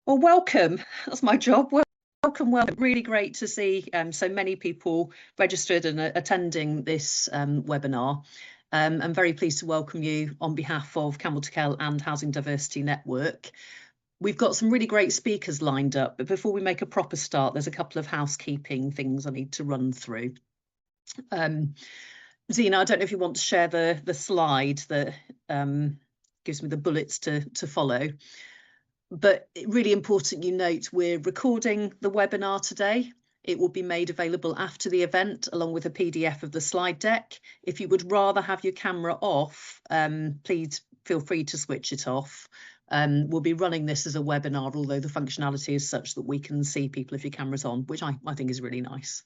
Well, welcome. That's my job. Welcome, welcome. Really great to see so many people registered and attending this webinar. I'm very pleased to welcome you on behalf of Campbell Tickell and Housing Diversity Network. We've got some really great speakers lined up, but before we make a proper start, there's a couple of housekeeping things I need to run through. Zena, I don't know if you want to share the slide that gives me the bullets to follow. But really important you note we're recording the webinar today. It will be made available after the event along with a PDF of the slide deck. If you would rather have your camera off, please feel free to switch it off. We'll be running this as a webinar, although the functionality is such that we can see people if your camera's on, which I think is really nice.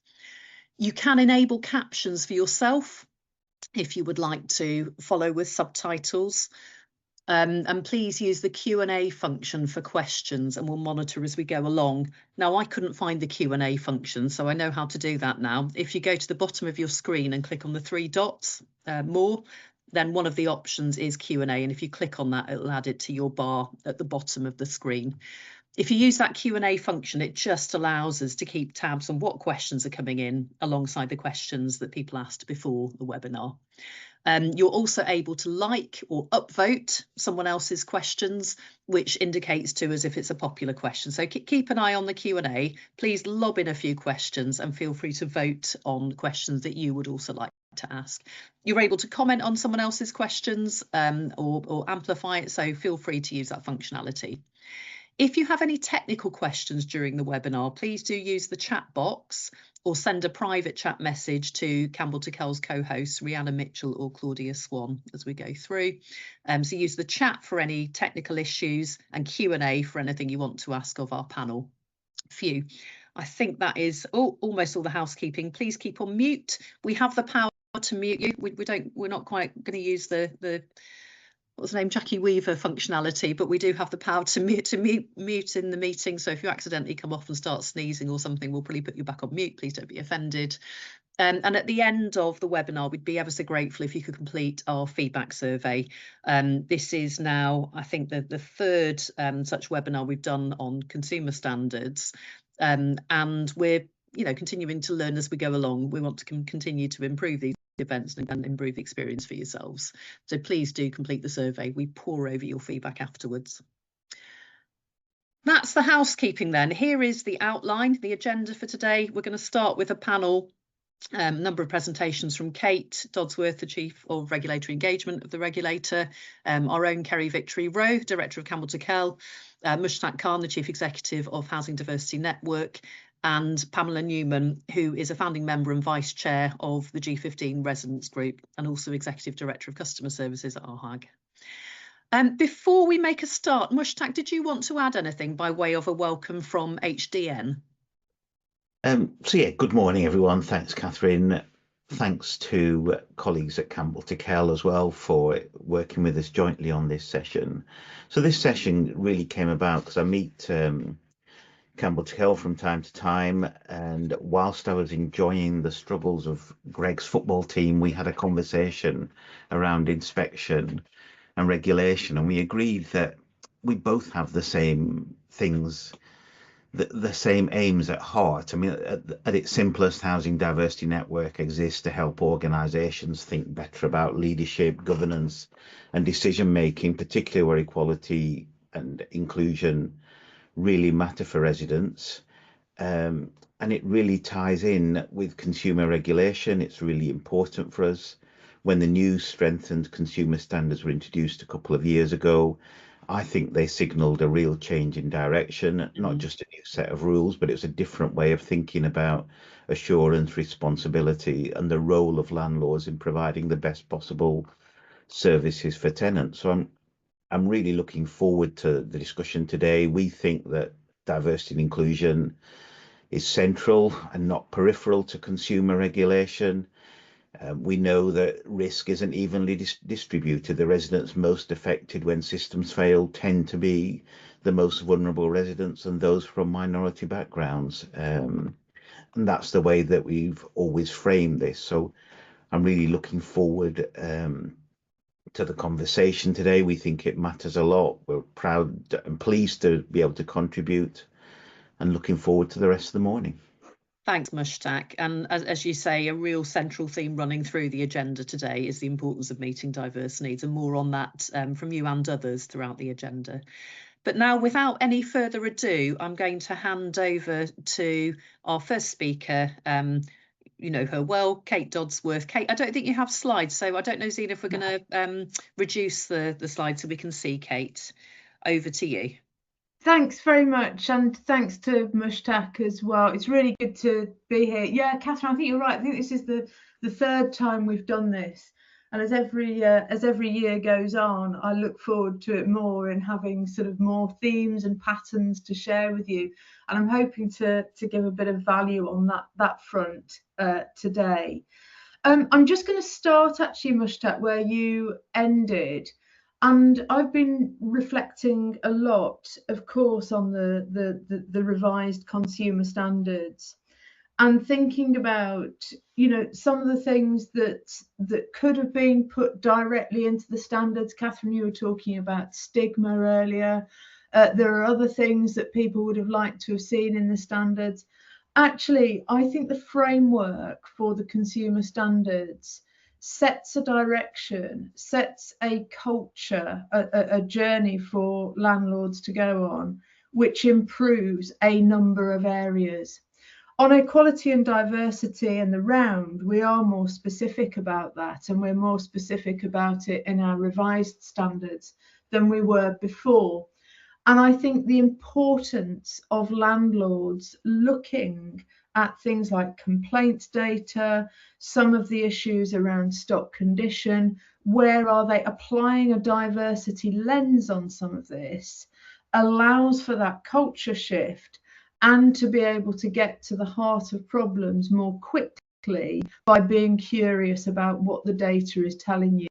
You can enable captions for yourself if you would like to follow with subtitles. And please use the Q&A function for questions and we'll monitor as we go along. Now, I couldn't find the Q&A function, so I know how to do that now. If you go to the bottom of your screen and click on the three dots, more, then one of the options is Q&A. And if you click on that, it'll add it to your bar at the bottom of the screen. If you use that Q&A function, it just allows us to keep tabs on what questions are coming in alongside the questions that people asked before the webinar. You're also able to like or upvote someone else's questions, which indicates to us if it's a popular question. So keep an eye on the Q&A. Please lob in a few questions and feel free to vote on questions that you would also like to ask. You're able to comment on someone else's questions or amplify it, so feel free to use that functionality. If you have any technical questions during the webinar, please do use the chat box or send a private chat message to Campbell Tickell's co-hosts, Rhianna Mitchell or Claudia Swan, as we go through. So use the chat for any technical issues and Q&A for anything you want to ask of our panel. Phew. I think that is almost all the housekeeping. Please keep on mute. We have the power to mute you. We're not quite going to use the what's the name, Jackie Weaver functionality, but we do have the power to mute in the meeting. So if you accidentally come off and start sneezing or something, we'll probably put you back on mute. Please don't be offended. And at the end of the webinar, we'd be ever so grateful if you could complete our feedback survey. This is now, I think, the third such webinar we've done on consumer standards. And we're continuing to learn as we go along. We want to continue to improve these events and improve the experience for yourselves. So please do complete the survey. We pore over your feedback afterwards. That's the housekeeping then. Here is the outline, the agenda for today. We're going to start with a panel, number of presentations from Kate Dodsworth, the Chief of Regulatory Engagement of the Regulator, our own Kerry Victory Rowe, Director of Campbell Tickell, Mushtaq Khan, the Chief Executive of Housing Diversity Network, and Pamela Newman, who is a founding member and Vice Chair of the G15 Residents Group and also Executive Director of Customer Services at ARHAG. Before we make a start, Mushtaq, did you want to add anything by way of a welcome from HDN? So yeah, good morning everyone. Thanks Catherine. Thanks to colleagues at Campbell Tickell as well for working with us jointly on this session. So this session really came about because I meet Campbell Tickell from time to time, and whilst I was enjoying the struggles of Greg's football team, we had a conversation around inspection and regulation, and we agreed that we both have the same things, the same aims at heart. I mean, at its simplest, Housing Diversity Network exists to help organisations think better about leadership, governance and decision making, particularly where equality and inclusion really matter for residents. And it really ties in with consumer regulation. It's really important for us. When the new strengthened consumer standards were introduced a couple of years ago, I think they signalled a real change in direction, not just a new set of rules, but it was a different way of thinking about assurance, responsibility, and the role of landlords in providing the best possible services for tenants. So I'm really looking forward to the discussion today. We think that diversity and inclusion is central and not peripheral to consumer regulation. We know that risk isn't evenly distributed. The residents most affected when systems fail tend to be the most vulnerable residents and those from minority backgrounds. And that's the way that we've always framed this. So I'm really looking forward to the conversation today. We think it matters a lot. We're proud and pleased to be able to contribute, and looking forward to the rest of the morning. Thanks, Mushtaq. And as you say, a real central theme running through the agenda today is the importance of meeting diverse needs, and more on that from you and others throughout the agenda. But now, without any further ado, I'm going to hand over to our first speaker. You know her well, Kate Dodsworth. Kate, I don't think you have slides, so I don't know, Zena, if we're going to reduce the slides so we can see Kate. Over to you. Thanks very much, and thanks to Mushtaq as well. It's really good to be here. Yeah, Catherine, I think you're right. I think this is the third time we've done this, and as every year goes on, I look forward to it more and having sort of more themes and patterns to share with you. And I'm hoping to give a bit of value on that front today. I'm just going to start actually, Mushtaq, where you ended. And I've been reflecting a lot, of course, on the revised consumer standards, and thinking about, you know, some of the things that could have been put directly into the standards. Catherine, you were talking about stigma earlier. There are other things that people would have liked to have seen in the standards. Actually, I think the framework for the consumer standards sets a direction, sets a culture, a journey for landlords to go on, which improves a number of areas. On equality and diversity and the round, we are more specific about that, and we're more specific about it in our revised standards than we were before. And I think the importance of landlords looking at things like complaints data, some of the issues around stock condition, where are they applying a diversity lens on some of this, allows for that culture shift and to be able to get to the heart of problems more quickly by being curious about what the data is telling you.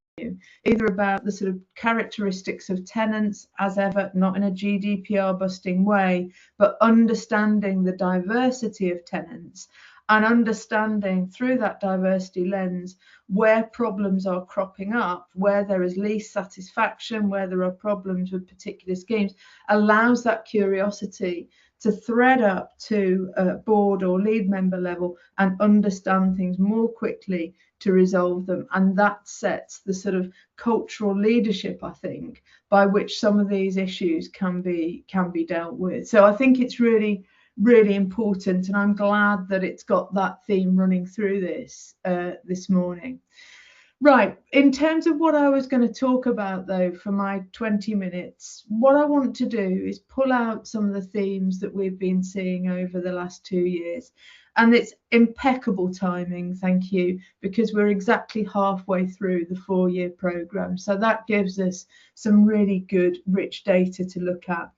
Either about the sort of characteristics of tenants, as ever, not in a GDPR busting way, but understanding the diversity of tenants and understanding through that diversity lens where problems are cropping up, where there is least satisfaction, where there are problems with particular schemes, allows that curiosity to thread up to board or lead member level and understand things more quickly to resolve them. And that sets the sort of cultural leadership, I think, by which some of these issues can be dealt with. So I think it's really, really important, and I'm glad that it's got that theme running through this morning. Right, in terms of what I was going to talk about, though, for my 20 minutes, what I want to do is pull out some of the themes that we've been seeing over the last 2 years. And it's impeccable timing, thank you, because we're exactly halfway through the 4-year programme. So that gives us some really good, rich data to look at.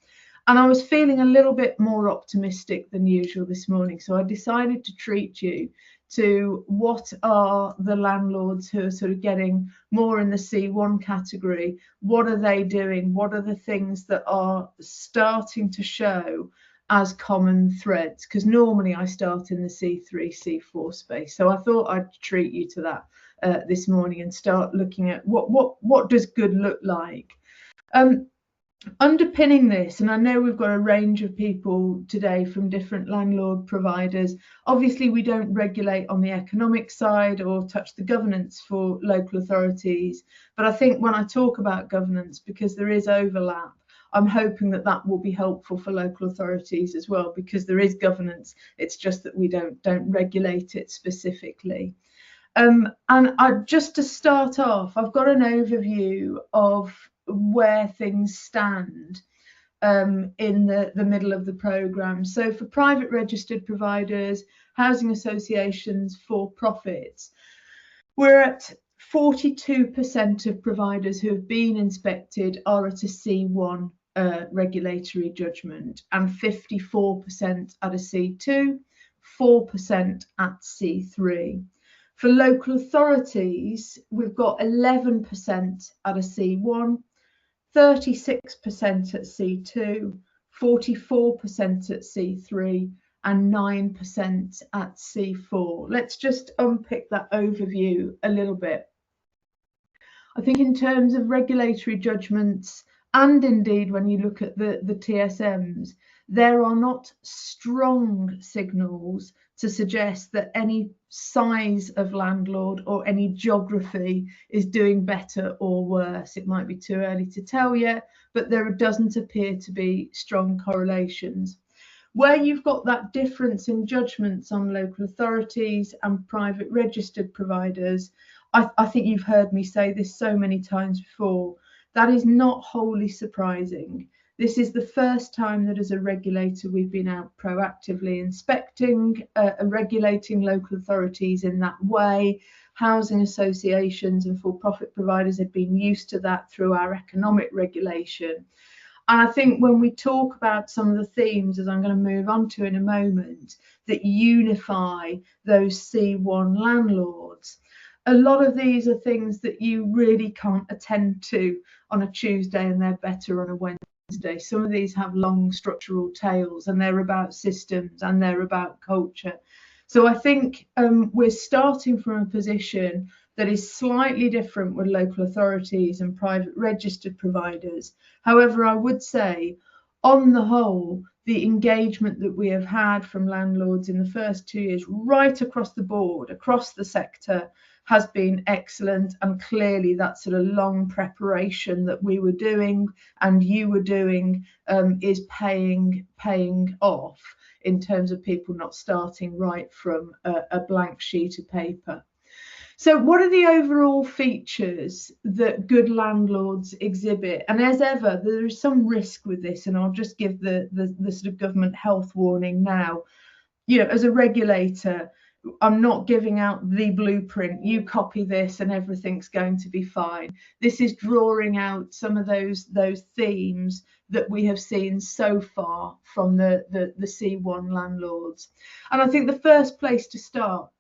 And I was feeling a little bit more optimistic than usual this morning. So I decided to treat you to what are the landlords who are sort of getting more in the C1 category. What are they doing? What are the things that are starting to show as common threads? Because normally I start in the C3, C4 space. So I thought I'd treat you to that this morning and start looking at what does good look like. Underpinning this, and I know we've got a range of people today from different landlord providers. Obviously, we don't regulate on the economic side or touch the governance for local authorities. But I think when I talk about governance, because there is overlap, I'm hoping that that will be helpful for local authorities as well, because there is governance. It's just that we don't regulate it specifically. And just to start off, I've got an overview of where things stand in the middle of the programme. So for private registered providers, housing associations, for profits, we're at 42% of providers who have been inspected are at a C1 regulatory judgment, and 54% at a C2, 4% at C3. For local authorities, we've got 11% at a C1, 36% at C2, 44% at C3, and 9% at C4. Let's just unpick that overview a little bit. I think in terms of regulatory judgments, and indeed when you look at the TSMs, there are not strong signals to suggest that any size of landlord or any geography is doing better or worse. It might be too early to tell yet, but there doesn't appear to be strong correlations. Where you've got that difference in judgments on local authorities and private registered providers, I think you've heard me say this so many times before, that is not wholly surprising. This is the first time that as a regulator we've been out proactively inspecting, regulating local authorities in that way. Housing associations and for-profit providers have been used to that through our economic regulation. And I think when we talk about some of the themes, as I'm going to move on to in a moment, that unify those C1 landlords, a lot of these are things that you really can't attend to on a Tuesday and they're better on a Wednesday. Some of these have long structural tails and they're about systems and they're about culture. So I think we're starting from a position that is slightly different with local authorities and private registered providers. However, I would say on the whole, the engagement that we have had from landlords in the first 2 years, right across the board, across the sector, has been excellent. And clearly that sort of long preparation that we were doing and you were doing is paying off in terms of people not starting right from a blank sheet of paper. So what are the overall features that good landlords exhibit? And as ever, there is some risk with this, and I'll just give the sort of government health warning now. You know, as a regulator, I'm not giving out the blueprint, you copy this and everything's going to be fine. This is drawing out some of those themes that we have seen so far from the C1 landlords. And I think the first place to start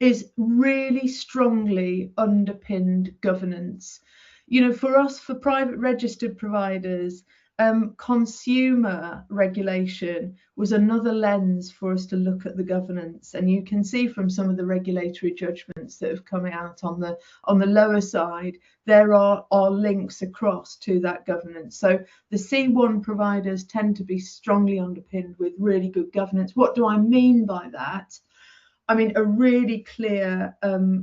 is really strongly underpinned governance. You know, for us, for private registered providers, consumer regulation was another lens for us to look at the governance. And you can see from some of the regulatory judgments that have come out on the lower side, there are links across to that governance. So the C1 providers tend to be strongly underpinned with really good governance. What do I mean by that? I mean, a really clear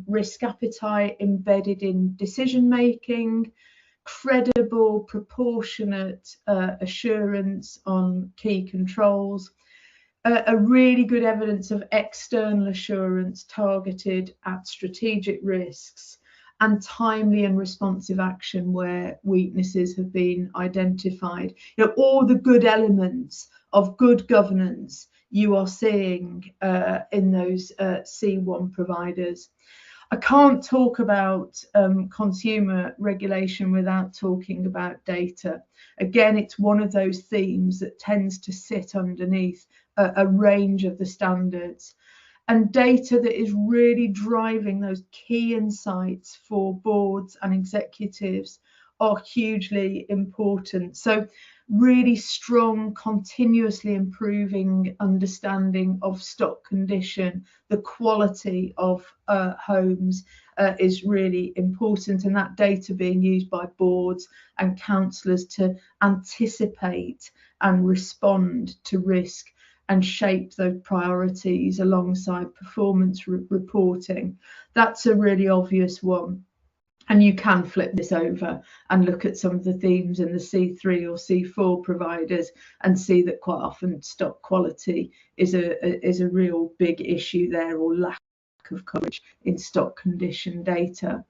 risk appetite embedded in decision making, credible, proportionate assurance on key controls, a really good evidence of external assurance targeted at strategic risks, and timely and responsive action where weaknesses have been identified. You know, all the good elements of good governance you are seeing in those C1 providers. I can't talk about consumer regulation without talking about data. Again, it's one of those themes that tends to sit underneath a range of the standards, and data that is really driving those key insights for boards and executives are hugely important. So really strong, continuously improving understanding of stock condition, the quality of homes is really important, and that data being used by boards and councillors to anticipate and respond to risk and shape those priorities alongside performance reporting. That's a really obvious one. And you can flip this over and look at some of the themes in the C3 or C4 providers and see that quite often stock quality is a real big issue there, or lack of coverage in stock condition data.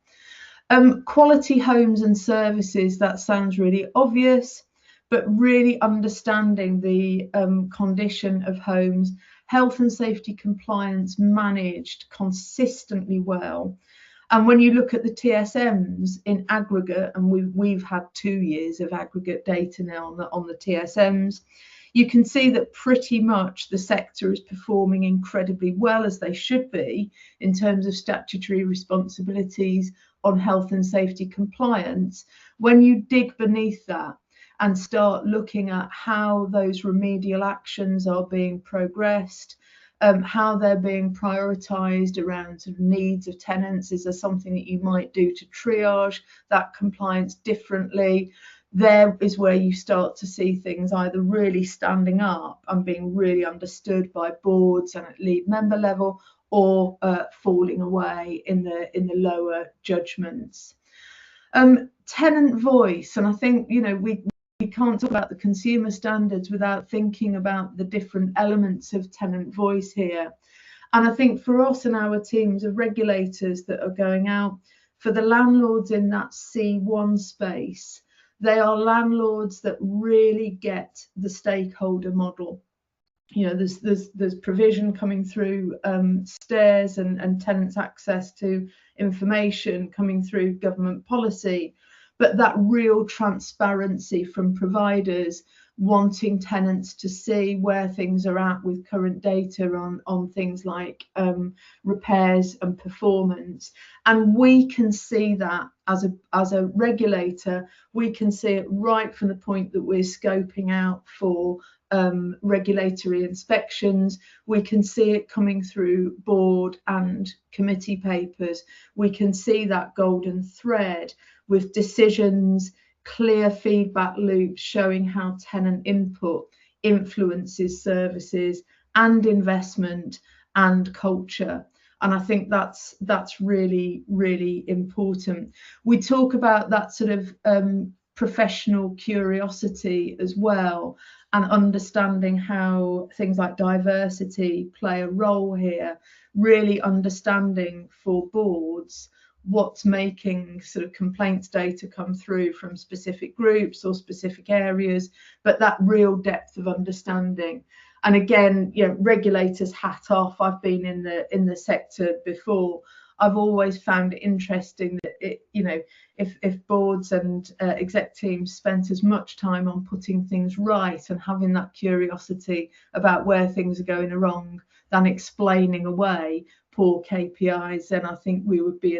Quality homes and services, that sounds really obvious, but really understanding the condition of homes, health and safety compliance managed consistently well. And when you look at the TSMs in aggregate, and we've had 2 years of aggregate data now on the TSMs, you can see that pretty much the sector is performing incredibly well, as they should be, in terms of statutory responsibilities on health and safety compliance. When you dig beneath that and start looking at how those remedial actions are being progressed, how they're being prioritised around sort of needs of tenants. Is there something that you might do to triage that compliance differently? There is where you start to see things either really standing up and being really understood by boards and at lead member level, or falling away in the lower judgments. Tenant voice, and I think, you know, we can't talk about the consumer standards without thinking about the different elements of tenant voice here. And I think for us and our teams of regulators that are going out, for the landlords in that C1 space, they are landlords that really get the stakeholder model. You know, there's provision coming through stairs and tenants' access to information coming through government policy, but that real transparency from providers wanting tenants to see where things are at with current data on things like repairs and performance. And we can see that as a regulator, we can see it right from the point that we're scoping out for regulatory inspections. We can see it coming through board and committee papers. We can see that golden thread with decisions, clear feedback loops showing how tenant input influences services and investment and culture. And I think that's really, really important. We talk about that sort of professional curiosity as well, and understanding how things like diversity play a role here, really understanding for boards what's making sort of complaints data come through from specific groups or specific areas, but that real depth of understanding. And again, you know, regulators hat off. I've been in the sector before. I've always found it interesting that if boards and exec teams spent as much time on putting things right and having that curiosity about where things are going wrong than explaining away poor KPIs, then I think we would be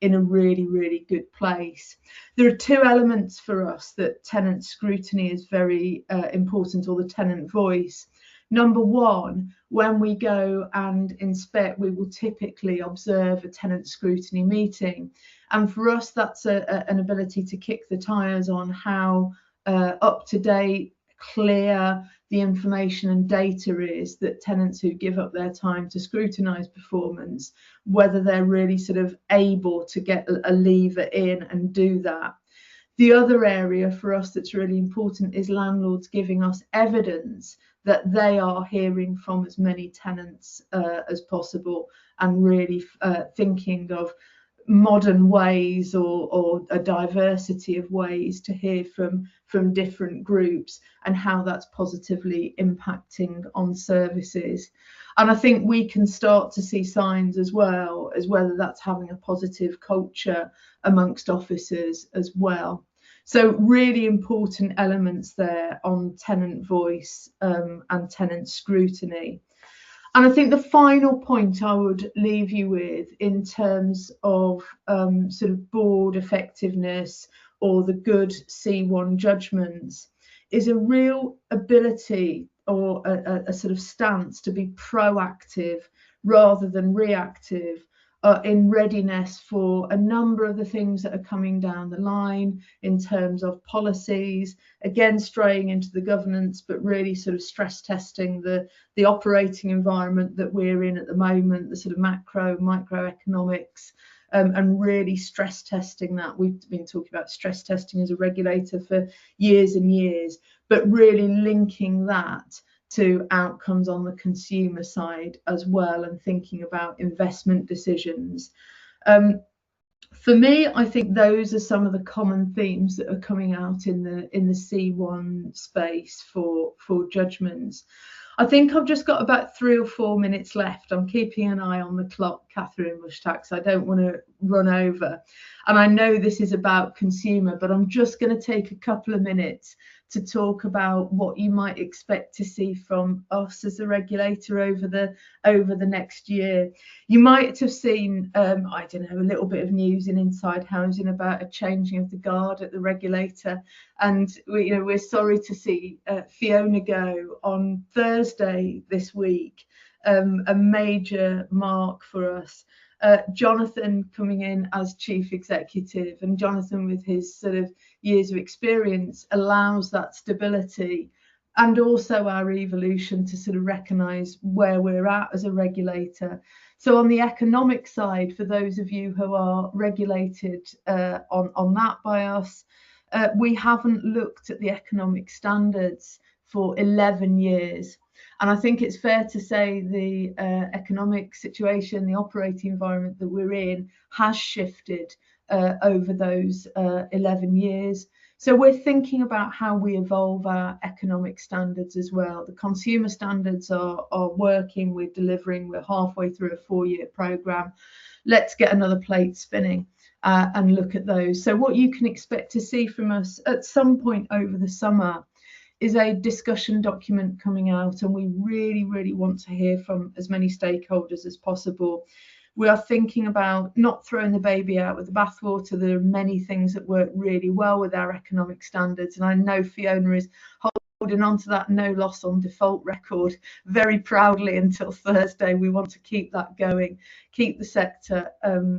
in a really, really good place. There are two elements for us that tenant scrutiny is very important, or the tenant voice. Number one, when we go and inspect, we will typically observe a tenant scrutiny meeting. And for us, that's an ability to kick the tires on how up to date, clear the information and data is that tenants who give up their time to scrutinise performance, whether they're really sort of able to get a lever in and do that. The other area for us that's really important is landlords giving us evidence that they are hearing from as many tenants as possible, and really thinking of modern ways or a diversity of ways to hear from different groups, and how that's positively impacting on services. And I think we can start to see signs as well as whether that's having a positive culture amongst officers as well. So really important elements there on tenant voice and tenant scrutiny. And I think the final point I would leave you with in terms of sort of board effectiveness or the good C1 judgments is a real ability or a sort of stance to be proactive rather than reactive in readiness for a number of the things that are coming down the line in terms of policies, again straying into the governance, but really sort of stress testing the operating environment that we're in at the moment, the sort of microeconomics, and really stress testing that. We've been talking about stress testing as a regulator for years and years, but really linking that to outcomes on the consumer side as well, and thinking about investment decisions. For me, I think those are some of the common themes that are coming out in the C1 space for judgments. I think I've just got about 3 or 4 minutes left. I'm keeping an eye on the clock, Catherine Mushtaq, so I don't want to run over. And I know this is about consumer, but I'm just going to take a couple of minutes to talk about what you might expect to see from us as a regulator over the next year. You might have seen, I don't know, a little bit of news in Inside Housing about a changing of the guard at the regulator, and we're sorry to see Fiona go on Thursday this week. a major mark for us. Jonathan coming in as chief executive, and Jonathan with his sort of years of experience allows that stability, and also our evolution to sort of recognise where we're at as a regulator. So on the economic side, for those of you who are regulated on that by us, we haven't looked at the economic standards for 11 years. And I think it's fair to say the economic situation, the operating environment that we're in has shifted over those 11 years. So we're thinking about how we evolve our economic standards as well. The consumer standards are working, we're delivering, we're halfway through a 4-year programme. Let's get another plate spinning and look at those. So what you can expect to see from us at some point over the summer is a discussion document coming out, and we really, really want to hear from as many stakeholders as possible. We are thinking about not throwing the baby out with the bathwater. There are many things that work really well with our economic standards, and I know Fiona is holding on to that no loss on default record very proudly until Thursday. We want to keep that going, keep the sector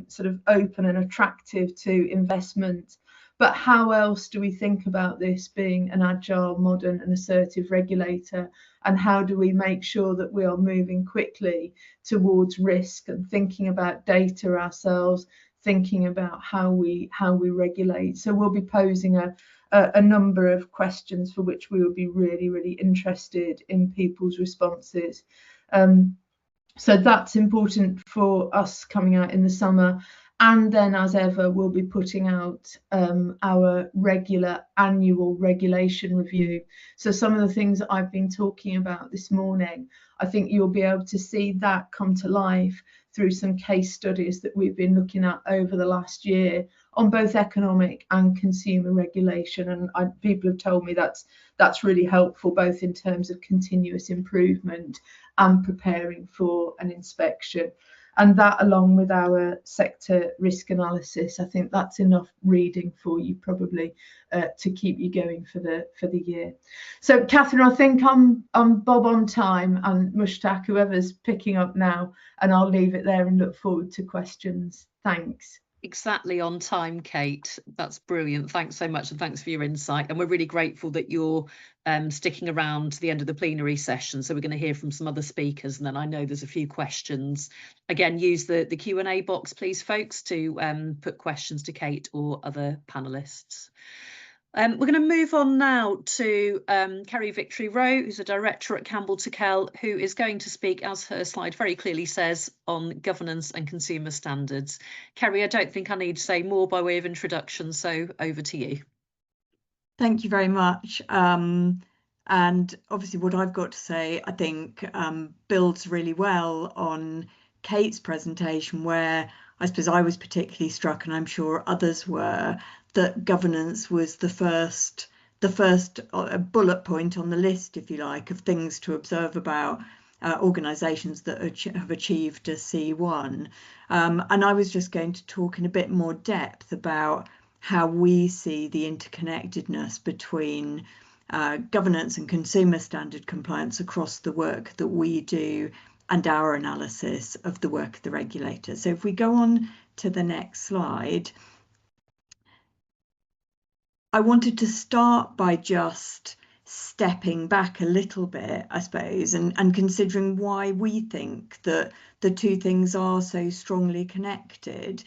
sort of open and attractive to investment. But how else do we think about this being an agile, modern and assertive regulator? And how do we make sure that we are moving quickly towards risk and thinking about data ourselves, thinking about how we regulate? So we'll be posing a number of questions for which we will be really, really interested in people's responses. So that's important for us coming out in the summer. And then, as ever, we'll be putting out our regular annual regulation review. So some of the things that I've been talking about this morning, I think you'll be able to see that come to life through some case studies that we've been looking at over the last year on both economic and consumer regulation. And people have told me that's really helpful, both in terms of continuous improvement and preparing for an inspection. And that, along with our sector risk analysis, I think that's enough reading for you probably to keep you going for the year. So, Catherine, I think I'm Bob on time, and Mushtaq, whoever's picking up now, and I'll leave it there and look forward to questions. Thanks. Exactly on time, Kate. That's brilliant. Thanks so much, and thanks for your insight. And we're really grateful that you're sticking around to the end of the plenary session. So we're going to hear from some other speakers, and then I know there's a few questions. Again, use the Q&A box, please, folks, to put questions to Kate or other panelists. We're going to move on now to Kerry Victory Rowe, who's a director at Campbell Tickell, who is going to speak, as her slide very clearly says, on governance and consumer standards. Kerry, I don't think I need to say more by way of introduction, so over to you. Thank you very much. And obviously what I've got to say, I think, builds really well on Kate's presentation, where I suppose I was particularly struck, and I'm sure others were, that governance was the first bullet point on the list, if you like, of things to observe about organisations that have achieved a C1. And I was just going to talk in a bit more depth about how we see the interconnectedness between governance and consumer standard compliance across the work that we do and our analysis of the work of the regulator. So if we go on to the next slide, I wanted to start by just stepping back a little bit, I suppose, and considering why we think that the two things are so strongly connected.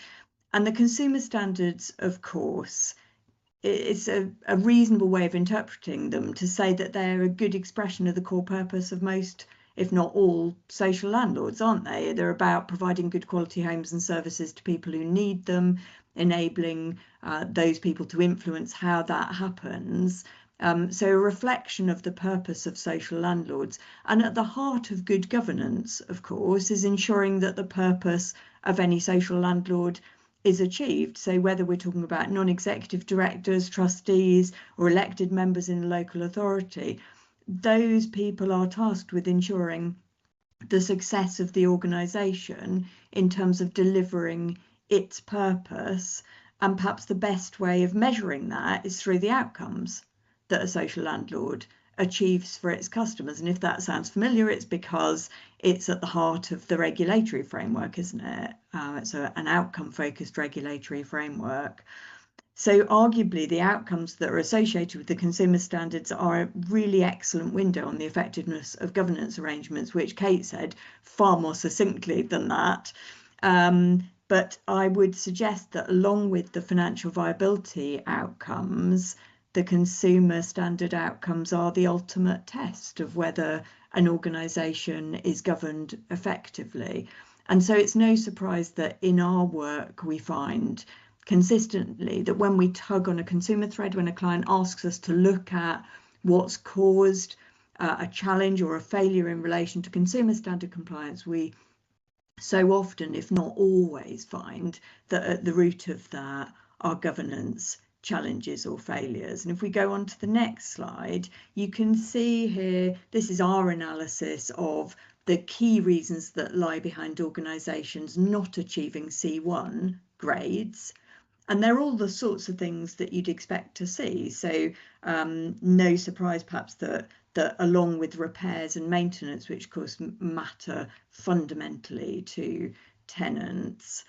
And the consumer standards, of course, it's a reasonable way of interpreting them to say that they're a good expression of the core purpose of most, if not all, social landlords, aren't they? They're about providing good quality homes and services to people who need them, enabling those people to influence how that happens. So a reflection of the purpose of social landlords. And at the heart of good governance, of course, is ensuring that the purpose of any social landlord is achieved. So whether we're talking about non-executive directors, trustees, or elected members in a local authority, those people are tasked with ensuring the success of the organisation in terms of delivering its purpose. And perhaps the best way of measuring that is through the outcomes that a social landlord achieves for its customers. And if that sounds familiar, it's because it's at the heart of the regulatory framework, isn't it? It's an outcome-focused regulatory framework. So arguably the outcomes that are associated with the consumer standards are a really excellent window on the effectiveness of governance arrangements, which Kate said far more succinctly than that. But I would suggest that along with the financial viability outcomes, the consumer standard outcomes are the ultimate test of whether an organisation is governed effectively. And so it's no surprise that in our work we find consistently that when we tug on a consumer thread, when a client asks us to look at what's caused a challenge or a failure in relation to consumer standard compliance, we so often, if not always, find that at the root of that are governance challenges or failures. And if we go on to the next slide, you can see here, this is our analysis of the key reasons that lie behind organisations not achieving C1 grades. And they're all the sorts of things that you'd expect to see. So no surprise perhaps that along with repairs and maintenance, which of course matter fundamentally to tenants,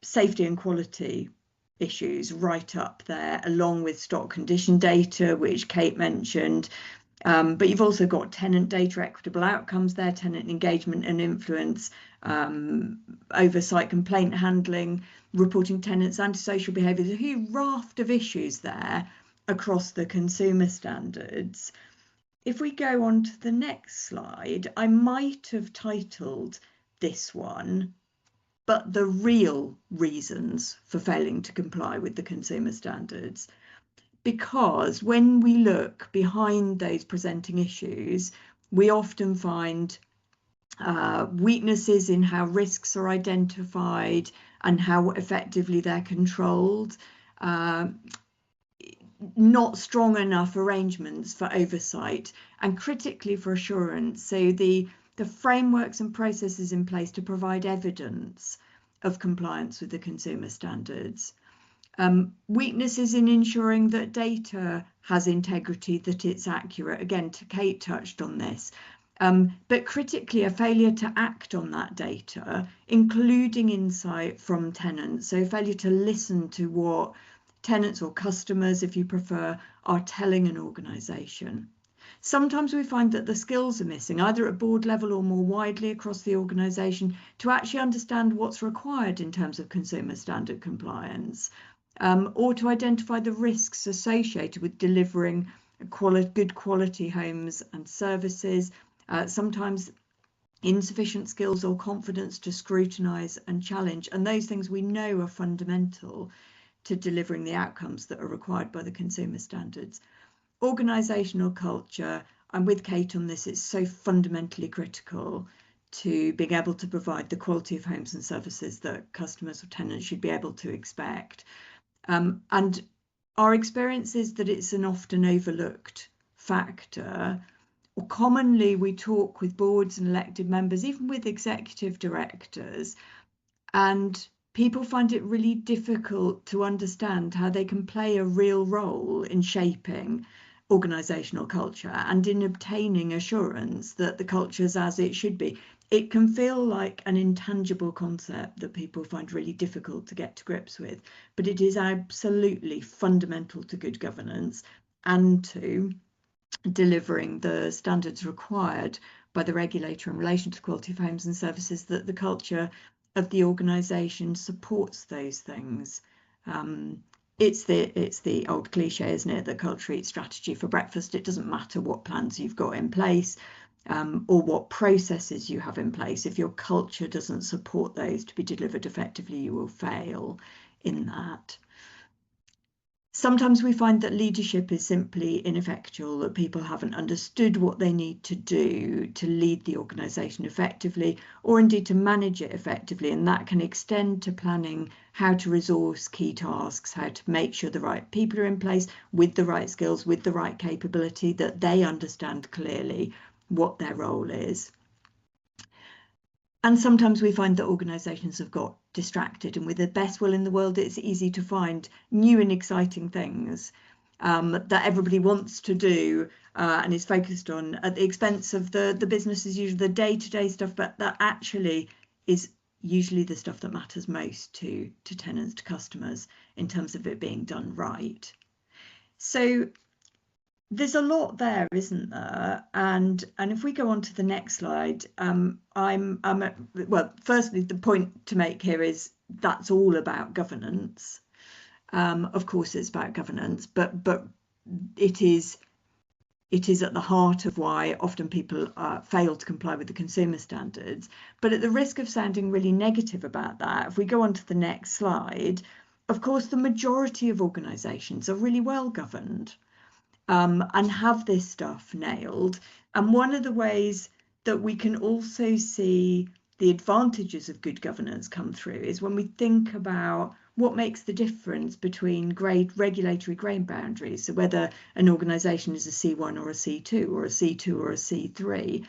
safety and quality issues right up there, along with stock condition data, which Kate mentioned. But you've also got tenant data, equitable outcomes there, tenant engagement and influence, oversight, complaint handling, reporting tenants, antisocial behaviour. There's a huge raft of issues there across the consumer standards. If we go on to the next slide, I might have titled this one, but the real reasons for failing to comply with the consumer standards. Because when we look behind those presenting issues, we often find weaknesses in how risks are identified and how effectively they're controlled, not strong enough arrangements for oversight, and critically for assurance. So the frameworks and processes in place to provide evidence of compliance with the consumer standards. Weaknesses in ensuring that data has integrity, that it's accurate. Again, Kate touched on this. But critically, a failure to act on that data, including insight from tenants. So failure to listen to what tenants or customers, if you prefer, are telling an organisation. Sometimes we find that the skills are missing, either at board level or more widely across the organisation, to actually understand what's required in terms of consumer standard compliance, or to identify the risks associated with delivering good quality homes and services. Sometimes insufficient skills or confidence to scrutinise and challenge, and those things we know are fundamental to delivering the outcomes that are required by the consumer standards. Organisational culture, I'm with Kate on this, it's so fundamentally critical to being able to provide the quality of homes and services that customers or tenants should be able to expect. And our experience is that it's an often overlooked factor. Or commonly we talk with boards and elected members, even with executive directors, and people find it really difficult to understand how they can play a real role in shaping organisational culture and in obtaining assurance that the culture is as it should be. It can feel like an intangible concept that people find really difficult to get to grips with, but it is absolutely fundamental to good governance and to delivering the standards required by the regulator in relation to quality of homes and services, that the culture of the organisation supports those things. It's the old cliche, isn't it, that culture eats strategy for breakfast. It doesn't matter what plans you've got in place or what processes you have in place. If your culture doesn't support those to be delivered effectively, you will fail in that. Sometimes we find that leadership is simply ineffectual, that people haven't understood what they need to do to lead the organisation effectively, or indeed to manage it effectively, and that can extend to planning how to resource key tasks, how to make sure the right people are in place with the right skills, with the right capability, that they understand clearly what their role is. And sometimes we find that organisations have got distracted, and with the best will in the world, it's easy to find new and exciting things. that everybody wants to do and is focused on at the expense of the business as usual, the day-to-day stuff, but that actually is usually the stuff that matters most to tenants, to customers, in terms of it being done right. So there's a lot there, isn't there? And if we go on to the next slide, well, firstly, the point to make here is that's all about governance. Of course, it's about governance, but it is at the heart of why often people fail to comply with the consumer standards. But at the risk of sounding really negative about that, if we go on to the next slide, of course, the majority of organisations are really well governed and have this stuff nailed. And one of the ways that we can also see the advantages of good governance come through is when we think about what makes the difference between regulatory grade boundaries, so whether an organisation is a C1 or a C2 or a C2 or a C3.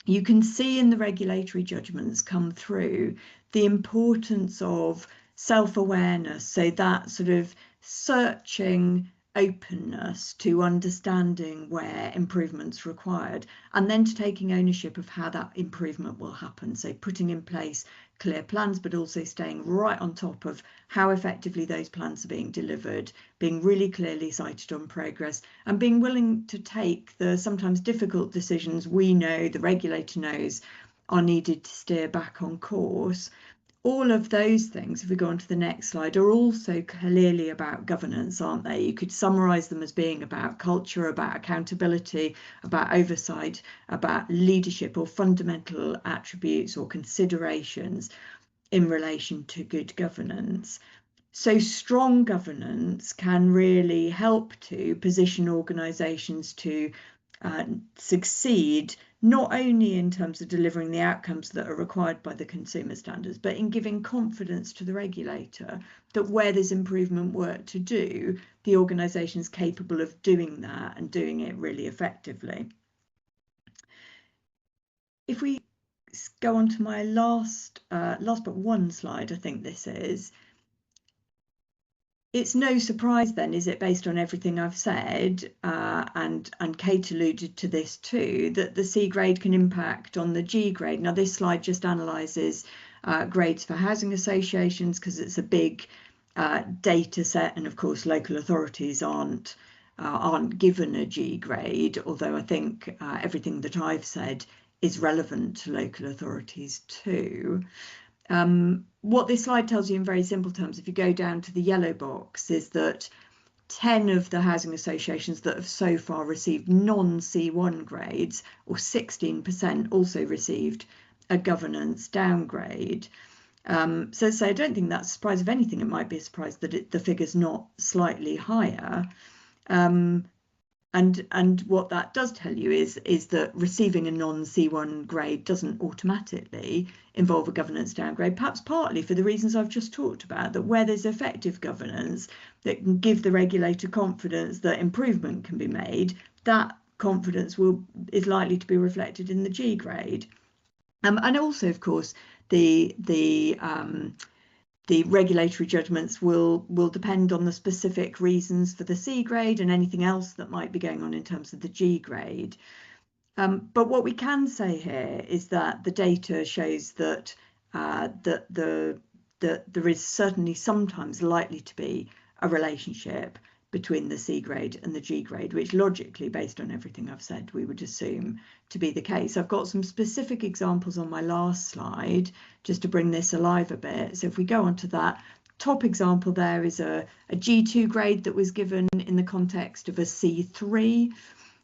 You can see in the regulatory judgments come through the importance of self-awareness, so that sort of searching openness to understanding where improvement's required, and then to taking ownership of how that improvement will happen. So putting in place clear plans, but also staying right on top of how effectively those plans are being delivered, being really clearly cited on progress, and being willing to take the sometimes difficult decisions we know, the regulator knows, are needed to steer back on course. All of those things, if we go on to the next slide, are also clearly about governance, aren't they? You could summarise them as being about culture, about accountability, about oversight, about leadership, or fundamental attributes or considerations in relation to good governance. So strong governance can really help to position organisations to succeed, not only in terms of delivering the outcomes that are required by the consumer standards, but in giving confidence to the regulator that where there's improvement work to do, the organisation is capable of doing that and doing it really effectively. If we go on to my last but one slide, I think this is, it's no surprise then, is it, based on everything I've said, and Kate alluded to this too, that the C grade can impact on the G grade. Now this slide just analyses grades for housing associations because it's a big data set, and of course local authorities aren't given a G grade, although I think everything that I've said is relevant to local authorities too. What this slide tells you in very simple terms, if you go down to the yellow box, is that 10 of the housing associations that have so far received non-C1 grades, or 16%, also received a governance downgrade. So I don't think that's a surprise. If anything, it might be a surprise that the figure's not slightly higher. And what that does tell you is that receiving a non-C1 grade doesn't automatically involve a governance downgrade, perhaps partly for the reasons I've just talked about, that where there's effective governance that can give the regulator confidence that improvement can be made, that confidence is likely to be reflected in the G grade. And also, of course, the regulatory judgments will depend on the specific reasons for the C grade and anything else that might be going on in terms of the G grade. But what we can say here is that the data shows that there is certainly sometimes likely to be a relationship between the C grade and the G grade, which logically, based on everything I've said, we would assume to be the case. I've got some specific examples on my last slide just to bring this alive a bit. So if we go on to that, top example there is a G2 grade that was given in the context of a C3.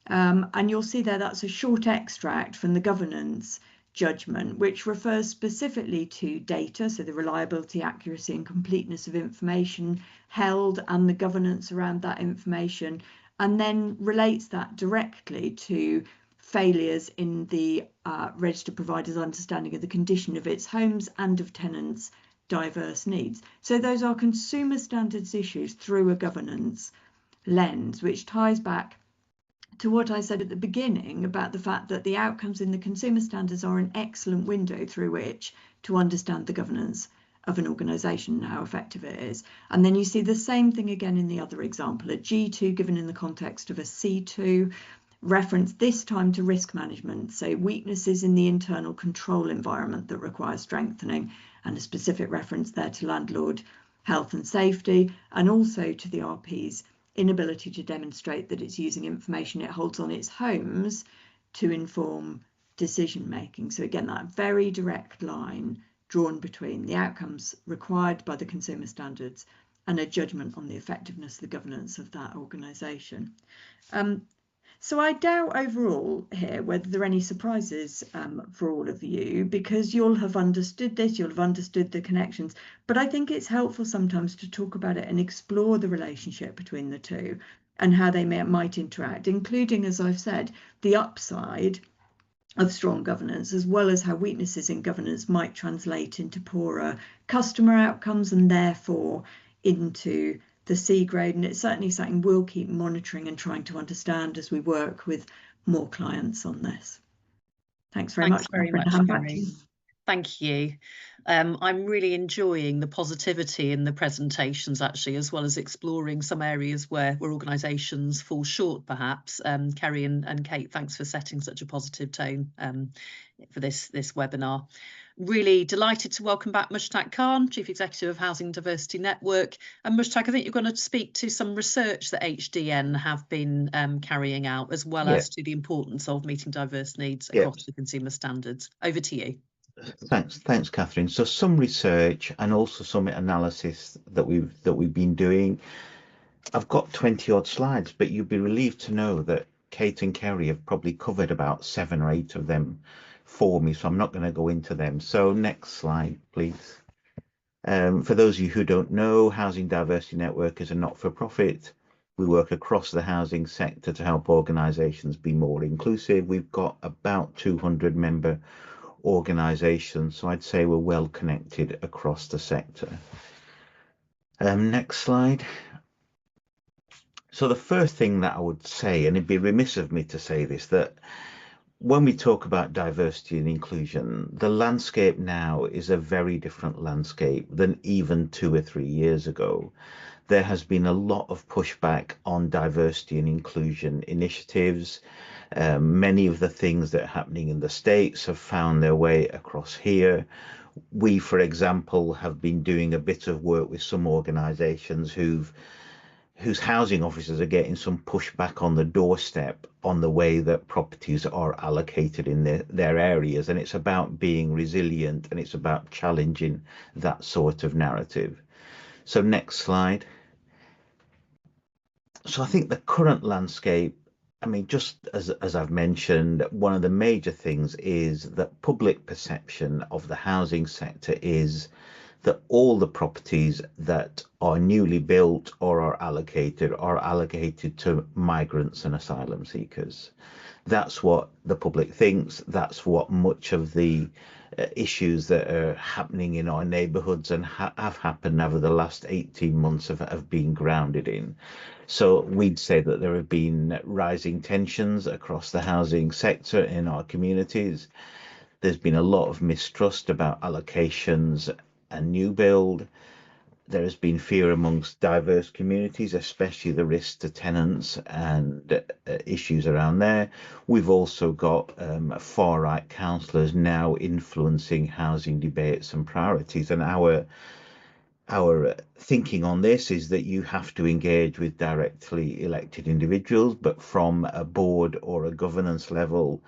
And you'll see there that's a short extract from the governance judgment, which refers specifically to data, so the reliability, accuracy and completeness of information held and the governance around that information, and then relates that directly to failures in the registered provider's understanding of the condition of its homes and of tenants' diverse needs. So those are consumer standards issues through a governance lens, which ties back to what I said at the beginning about the fact that the outcomes in the consumer standards are an excellent window through which to understand the governance of an organisation and how effective it is. And then you see the same thing again in the other example, a G2 given in the context of a C2, reference this time to risk management, so weaknesses in the internal control environment that require strengthening, and a specific reference there to landlord health and safety, and also to the RP's inability to demonstrate that it's using information it holds on its homes to inform decision making. So again, that very direct line drawn between the outcomes required by the consumer standards and a judgment on the effectiveness of the governance of that organisation. So I doubt overall here whether there are any surprises for all of you, because you'll have understood this, you'll have understood the connections, but I think it's helpful sometimes to talk about it and explore the relationship between the two and how they might interact, including, as I've said, the upside of strong governance, as well as how weaknesses in governance might translate into poorer customer outcomes and therefore into the C grade. And it's certainly something we'll keep monitoring and trying to understand as we work with more clients on this. Thanks very much. Carrie. Thank you. I'm really enjoying the positivity in the presentations, actually, as well as exploring some areas where organisations fall short, perhaps. Kerry and Kate, thanks for setting such a positive tone for this webinar. Really delighted to welcome back Mushtaq Khan, Chief Executive of Housing Diversity Network. And Mushtaq, I think you're going to speak to some research that HDN have been carrying out, as well as to the importance of meeting diverse needs across the consumer standards. Over to you. Thanks, Catherine. So some research and also some analysis that we've been doing. I've got 20 odd slides, but you'd be relieved to know that Kate and Kerry have probably covered about 7 or 8 of them for me, so I'm not going to go into them. So next slide, please. For those of you who don't know, Housing Diversity Network is a not-for-profit. We work across the housing sector to help organisations be more inclusive. We've got about 200 member organisations, so I'd say we're well connected across the sector. Next slide. So the first thing that I would say, and it'd be remiss of me to say this, that when we talk about diversity and inclusion, the landscape now is a very different landscape than even 2 or 3 years ago. There has been a lot of pushback on diversity and inclusion initiatives. Many of the things that are happening in the States have found their way across here. We, for example, have been doing a bit of work with some organisations whose housing officers are getting some pushback on the doorstep on the way that properties are allocated in their areas. And it's about being resilient, and it's about challenging that sort of narrative. So next slide. So I think the current landscape, I mean, just as I've mentioned, one of the major things is that public perception of the housing sector is that all the properties that are newly built or are allocated to migrants and asylum seekers. That's what the public thinks. That's what much of the issues that are happening in our neighbourhoods and have happened over the last 18 months have been grounded in. So we'd say that there have been rising tensions across the housing sector in our communities. There's been a lot of mistrust about allocations and new build. There has been fear amongst diverse communities, especially the risk to tenants and issues around there. We've also got far-right councillors now influencing housing debates and priorities. And our thinking on this is that you have to engage with directly elected individuals, but from a board or a governance level,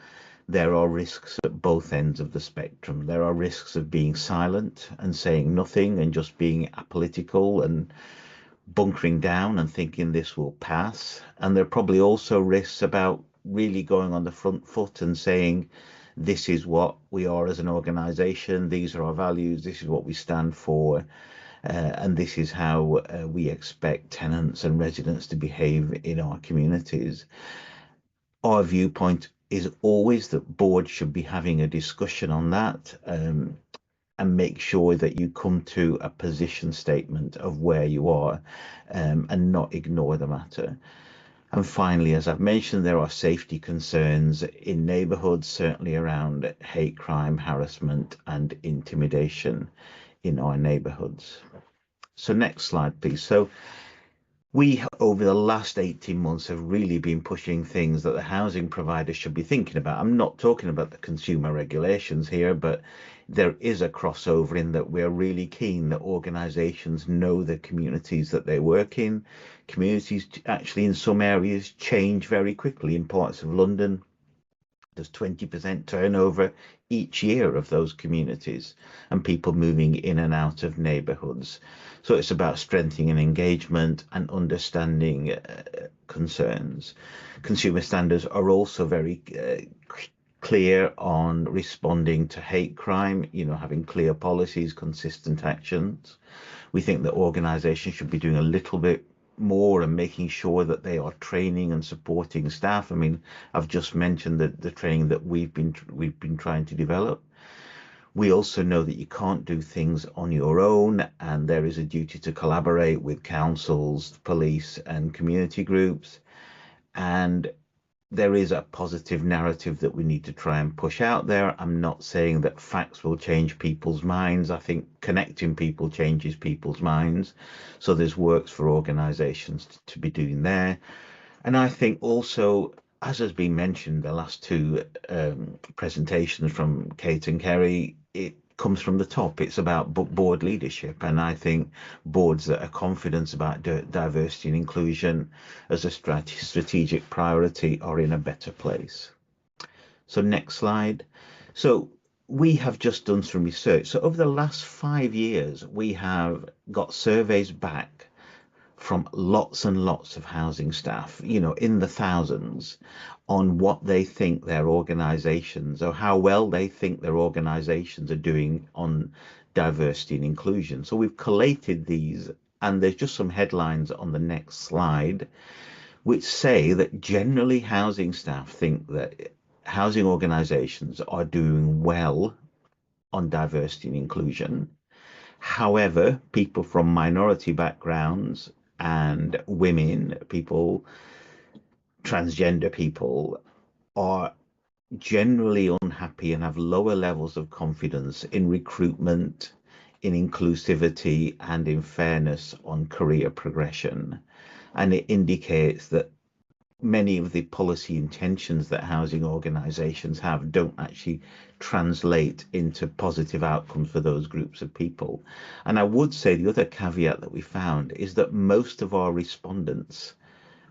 there are risks at both ends of the spectrum. There are risks of being silent and saying nothing and just being apolitical and bunkering down and thinking this will pass. And there are probably also risks about really going on the front foot and saying, this is what we are as an organisation, these are our values, this is what we stand for, and this is how we expect tenants and residents to behave in our communities. Our viewpoint is always that boards should be having a discussion on that and make sure that you come to a position statement of where you are and not ignore the matter. And finally, as I've mentioned, there are safety concerns in neighbourhoods, certainly around hate crime, harassment and intimidation in our neighbourhoods. So next slide, please. So we, over the last 18 months, have really been pushing things that the housing providers should be thinking about. I'm not talking about the consumer regulations here, but there is a crossover in that we're really keen that organisations know the communities that they work in. Communities actually in some areas change very quickly. In parts of London, there's 20% turnover each year of those communities and people moving in and out of neighbourhoods. So it's about strengthening engagement and understanding concerns. Consumer standards are also very clear on responding to hate crime, having clear policies, consistent actions. We think that organisations should be doing a little bit more and making sure that they are training and supporting staff. I mean, I've just mentioned the training that we've been trying to develop. We also know that you can't do things on your own, and there is a duty to collaborate with councils, police and community groups. And there is a positive narrative that we need to try and push out there. I'm not saying that facts will change people's minds. I think connecting people changes people's minds. So there's works for organisations to be doing there. And I think also, as has been mentioned, the last two presentations from Kate and Kerry, it comes from the top. It's about board leadership, and I think boards that are confident about diversity and inclusion as a strategic priority are in a better place. So next slide. So we have just done some research. So over the last 5 years, we have got surveys back from lots and lots of housing staff, in the thousands, on what they think their organisations, or how well they think their organisations are doing on diversity and inclusion. So we've collated these, and there's just some headlines on the next slide, which say that generally housing staff think that housing organisations are doing well on diversity and inclusion. However, people from minority backgrounds and women, people, transgender people, are generally unhappy and have lower levels of confidence in recruitment, in inclusivity and in fairness on career progression. And it indicates that many of the policy intentions that housing organisations have don't actually translate into positive outcomes for those groups of people. And I would say the other caveat that we found is that most of our respondents,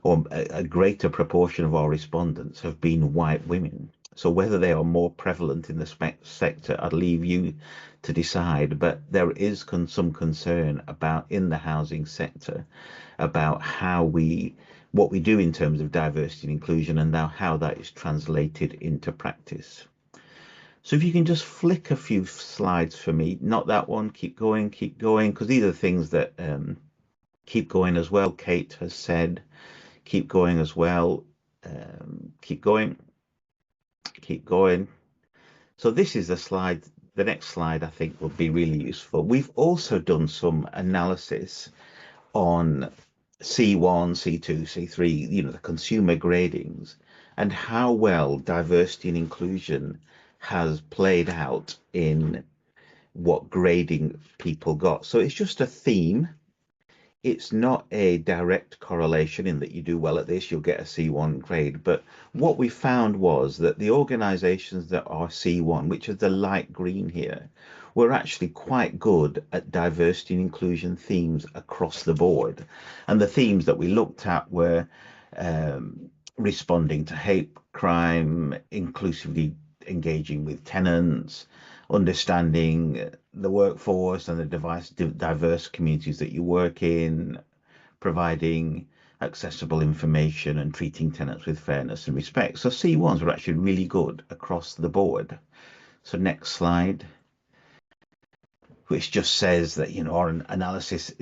or a greater proportion of our respondents, have been white women. So whether they are more prevalent in the sector, I'd leave you to decide, but there is some concern about, in the housing sector, about what we do in terms of diversity and inclusion, and now how that is translated into practice. So if you can just flick a few slides for me, not that one, keep going, because these are the things that keep going as well. Kate has said, keep going as well, keep going. So this is the slide, the next slide I think will be really useful. We've also done some analysis on C1, C2, C3, the consumer gradings, and how well diversity and inclusion has played out in what grading people got. So it's just a theme. It's not a direct correlation in that you do well at this, you'll get a C1 grade. But what we found was that the organisations that are C1, which is the light green here, were actually quite good at diversity and inclusion themes across the board. And the themes that we looked at were responding to hate crime, inclusively engaging with tenants, understanding the workforce and the diverse communities that you work in, providing accessible information and treating tenants with fairness and respect. So C1s were actually really good across the board. So next slide, which just says that, our analysis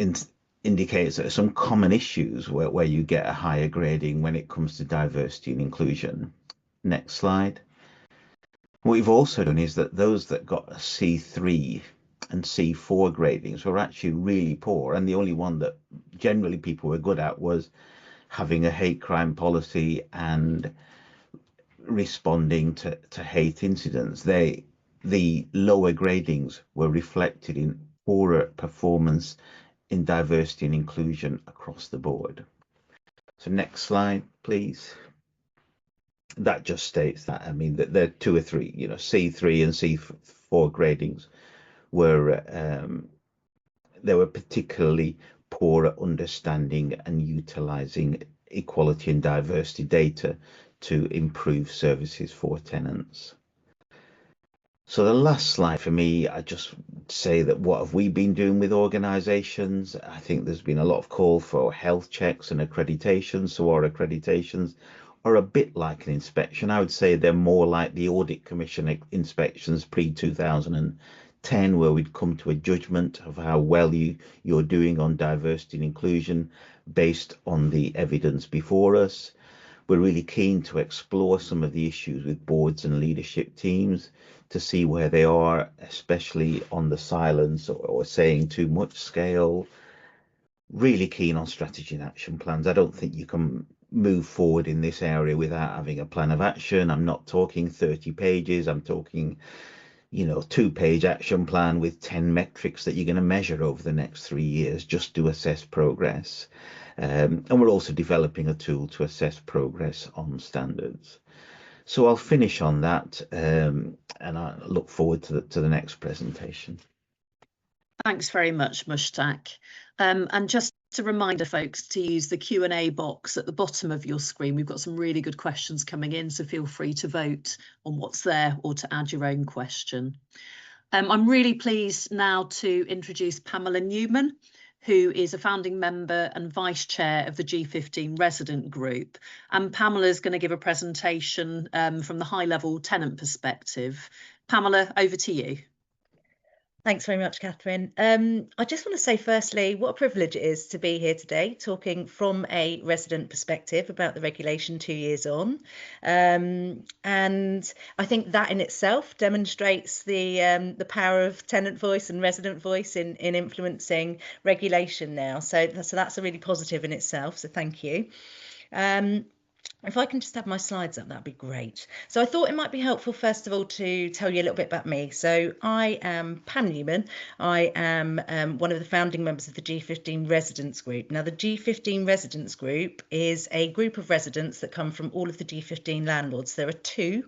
indicates that there are some common issues where you get a higher grading when it comes to diversity and inclusion. Next slide. What we've also done is that those that got a C3 and C4 gradings were actually really poor, and the only one that generally people were good at was having a hate crime policy and responding to hate incidents. The lower gradings were reflected in poorer performance in diversity and inclusion across the board. So next slide, please. That just states that. I mean, that there are 2 or 3, you know, C3 and C4 gradings were they were particularly poor at understanding and utilizing equality and diversity data to improve services for tenants. So the last slide for me, I just say that what have we been doing with organisations? I think there's been a lot of call for health checks and accreditations. So our accreditations are a bit like an inspection. I would say they're more like the Audit Commission inspections pre-2010, where we'd come to a judgment of how well you're doing on diversity and inclusion based on the evidence before us. We're really keen to explore some of the issues with boards and leadership teams to see where they are, especially on the silence or saying too much scale. Really keen on strategy and action plans. I don't think you can move forward in this area without having a plan of action. I'm not talking 30 pages. I'm talking, you know, 2-page action plan with 10 metrics that you're going to measure over the next 3 years just to assess progress. And we're also developing a tool to assess progress on standards. So I'll finish on that, and I look forward to the next presentation. Thanks very much, Mushtaq. And just a reminder, folks, to use the Q&A box at the bottom of your screen. We've got some really good questions coming in, so feel free to vote on what's there or to add your own question. I'm really pleased now to introduce Pamela Newman, who is a founding member and vice chair of the G15 resident group. And Pamela is going to give a presentation from the high-level tenant perspective. Pamela, over to you. Thanks very much, Catherine. I just want to say firstly, what a privilege it is to be here today talking from a resident perspective about the regulation 2 years on. And I think that in itself demonstrates the power of tenant voice and resident voice in influencing regulation now. So that's a really positive in itself. So thank you. If I can just have my slides up, that'd be great. So I thought it might be helpful, first of all, to tell you a little bit about me. So I am Pam Newman. I am one of the founding members of the G15 Residents Group. Now, the G15 Residents Group is a group of residents that come from all of the G15 landlords. There are 2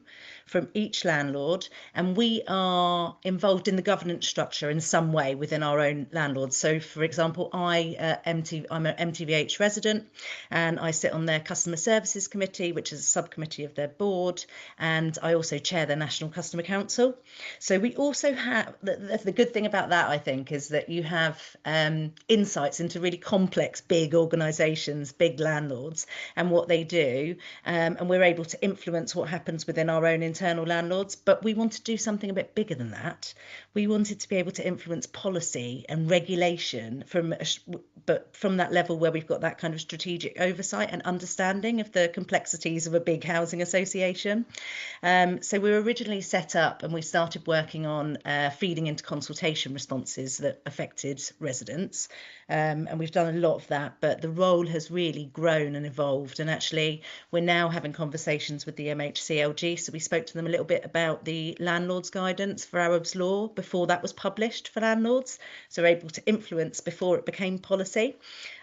from each landlord, and we are involved in the governance structure in some way within our own landlords. So, for example, I'm an MTVH resident, and I sit on their customer services committee, which is a subcommittee of their board, and I also chair their National Customer Council. So we also have, the good thing about that, I think, is that you have insights into really complex, big organisations, big landlords, and what they do, and we're able to influence what happens within our own internal landlords. But we want to do something a bit bigger than that. We wanted to be able to influence policy and regulation from that level where we've got that kind of strategic oversight and understanding of the complexities of a big housing association. So we were originally set up and we started working on feeding into consultation responses that affected residents. And we've done a lot of that, but the role has really grown and evolved. And actually, we're now having conversations with the MHCLG. So we spoke to them a little bit about the landlords guidance for Arab's law before that was published for landlords. So we're able to influence before it became policy.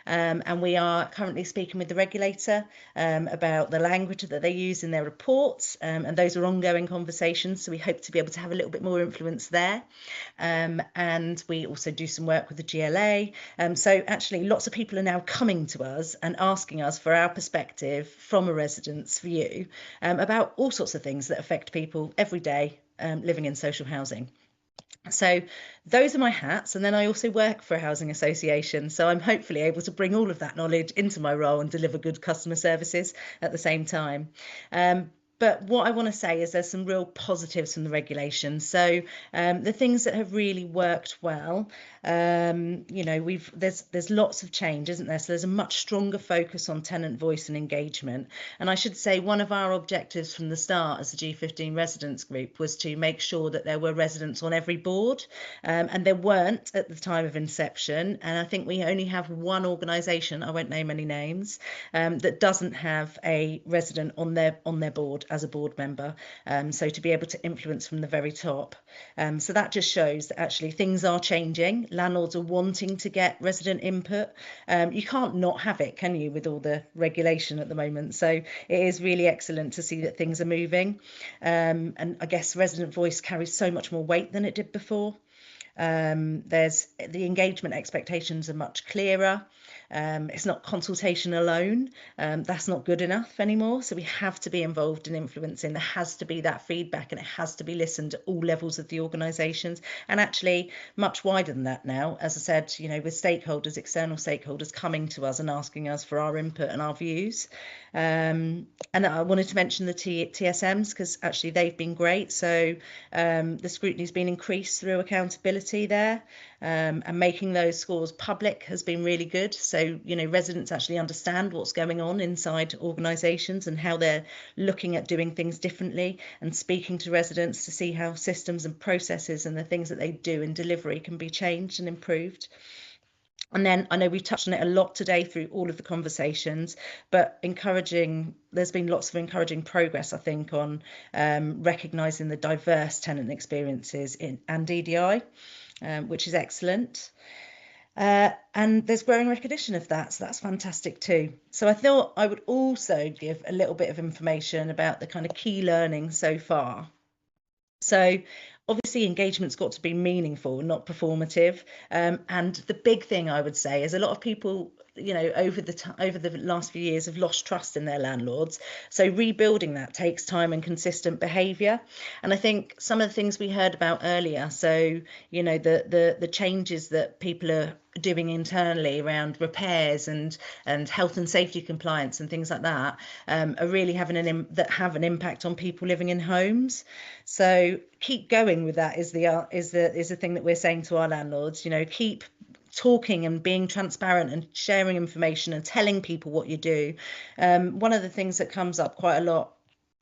And we are currently speaking with the regulator about the language that they use in their reports, and those are ongoing conversations, so we hope to be able to have a little bit more influence there. And we also do some work with the GLA. So actually lots of people are now coming to us and asking us for our perspective from a resident's view about all sorts of things that affect people every day living in social housing. So those are my hats, and then I also work for a housing association, so I'm hopefully able to bring all of that knowledge into my role and deliver good customer services at the same time. But what I want to say is there's some real positives from the regulation. So the things that have really worked well, there's lots of change, isn't there? So there's a much stronger focus on tenant voice and engagement. And I should say one of our objectives from the start as the G15 Residents Group was to make sure that there were residents on every board, and there weren't at the time of inception. And I think we only have one organisation, I won't name any names, that doesn't have a resident on their board as a board member, so to be able to influence from the very top. So that just shows that actually things are changing. landlords are wanting to get resident input. You can't not have it, can you, with all the regulation at the moment? So it is really excellent to see that things are moving. And I guess resident voice carries so much more weight than it did before. There's the engagement expectations are much clearer. It's not consultation alone. That's not good enough anymore. So we have to be involved in influencing. There has to be that feedback, and it has to be listened at all levels of the organisations, and actually much wider than that now. As I said, you know, with stakeholders, external stakeholders coming to us and asking us for our input and our views. And I wanted to mention the TSMs because actually they've been great. So the scrutiny's been increased through accountability there, and making those scores public has been really good. So, you know, residents actually understand what's going on inside organisations and how they're looking at doing things differently, and speaking to residents to see how systems and processes and the things that they do in delivery can be changed and improved. And then I know we've touched on it a lot today through all of the conversations, but there's been lots of encouraging progress, I think, on recognising the diverse tenant experiences and EDI, which is excellent. And there's growing recognition of that, so that's fantastic too. So I thought I would also give a little bit of information about the kind of key learnings so far. So obviously engagement's got to be meaningful, not performative. And the big thing I would say is a lot of people, you know, over the last few years have lost trust in their landlords. So rebuilding that takes time and consistent behaviour. And I think some of the things we heard about earlier, so, you know, the changes that people are doing internally around repairs and health and safety compliance and things like that, are really have an impact on people living in homes. So keep going with that is the thing that we're saying to our landlords. You know, keep talking and being transparent and sharing information and telling people what you do. One of the things that comes up quite a lot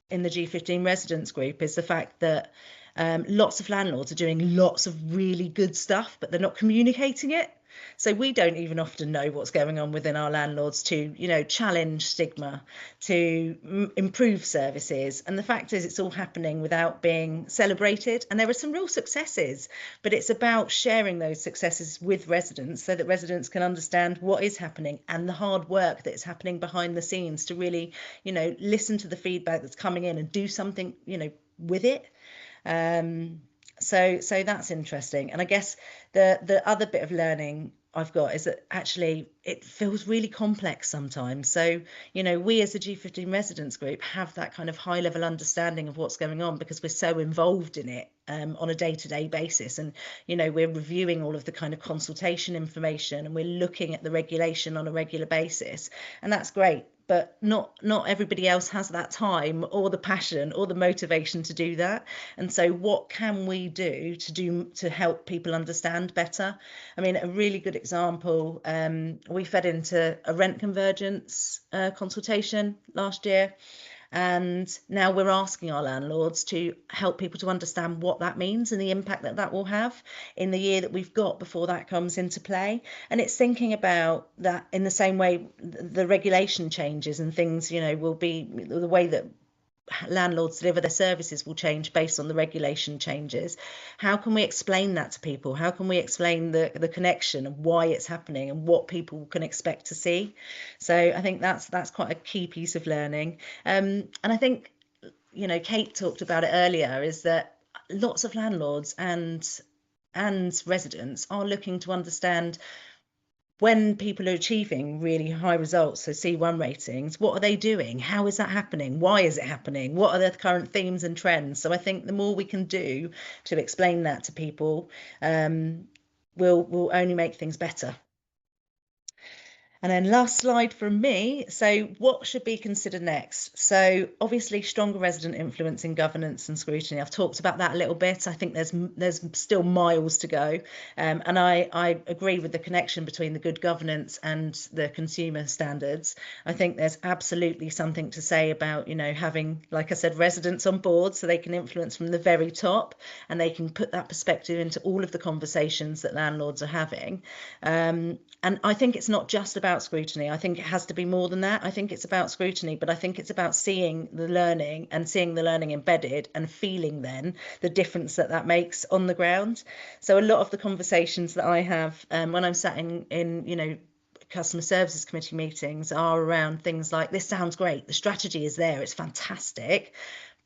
in the G15 residents group is the fact that lots of landlords are doing lots of really good stuff, but they're not communicating it. So we don't even often know what's going on within our landlords to, you know, challenge stigma, to improve services. And the fact is, it's all happening without being celebrated. And there are some real successes, but it's about sharing those successes with residents so that residents can understand what is happening and the hard work that is happening behind the scenes to really, you know, listen to the feedback that's coming in and do something, you know, with it. So that's interesting. And I guess the other bit of learning I've got is that actually it feels really complex sometimes. So, you know, we as a G15 residents group have that kind of high level understanding of what's going on because we're so involved in it on a day-to-day basis. And, you know, we're reviewing all of the kind of consultation information and we're looking at the regulation on a regular basis. And that's great. But not everybody else has that time or the passion or the motivation to do that. And so what can we do to help people understand better? I mean, a really good example, we fed into a rent convergence consultation last year. And now we're asking our landlords to help people to understand what that means and the impact that that will have in the year that we've got before that comes into play. And it's thinking about that in the same way the regulation changes and things, you know, will be the way that landlords deliver their services will change based on the regulation changes. How can we explain that to people? How can we explain the connection and why it's happening and what people can expect to see? So I think that's quite a key piece of learning. And I think, you know, Kate talked about it earlier, is that lots of landlords and residents are looking to understand when people are achieving really high results, so C1 ratings, what are they doing? How is that happening? Why is it happening? What are the current themes and trends? So I think the more we can do to explain that to people, will only make things better. And then last slide from me. So what should be considered next? So obviously stronger resident influence in governance and scrutiny. I've talked about that a little bit. I think there's still miles to go. And I agree with the connection between the good governance and the consumer standards. I think there's absolutely something to say about, you know, having, like I said, residents on board so they can influence from the very top and they can put that perspective into all of the conversations that landlords are having. And I think it's not just about scrutiny. I think it has to be more than that. I think it's about scrutiny, but I think it's about seeing the learning and seeing the learning embedded and feeling then the difference that that makes on the ground. So a lot of the conversations that I have when I'm sat in you know, customer services committee meetings are around things like, this sounds great, the strategy is there, it's fantastic,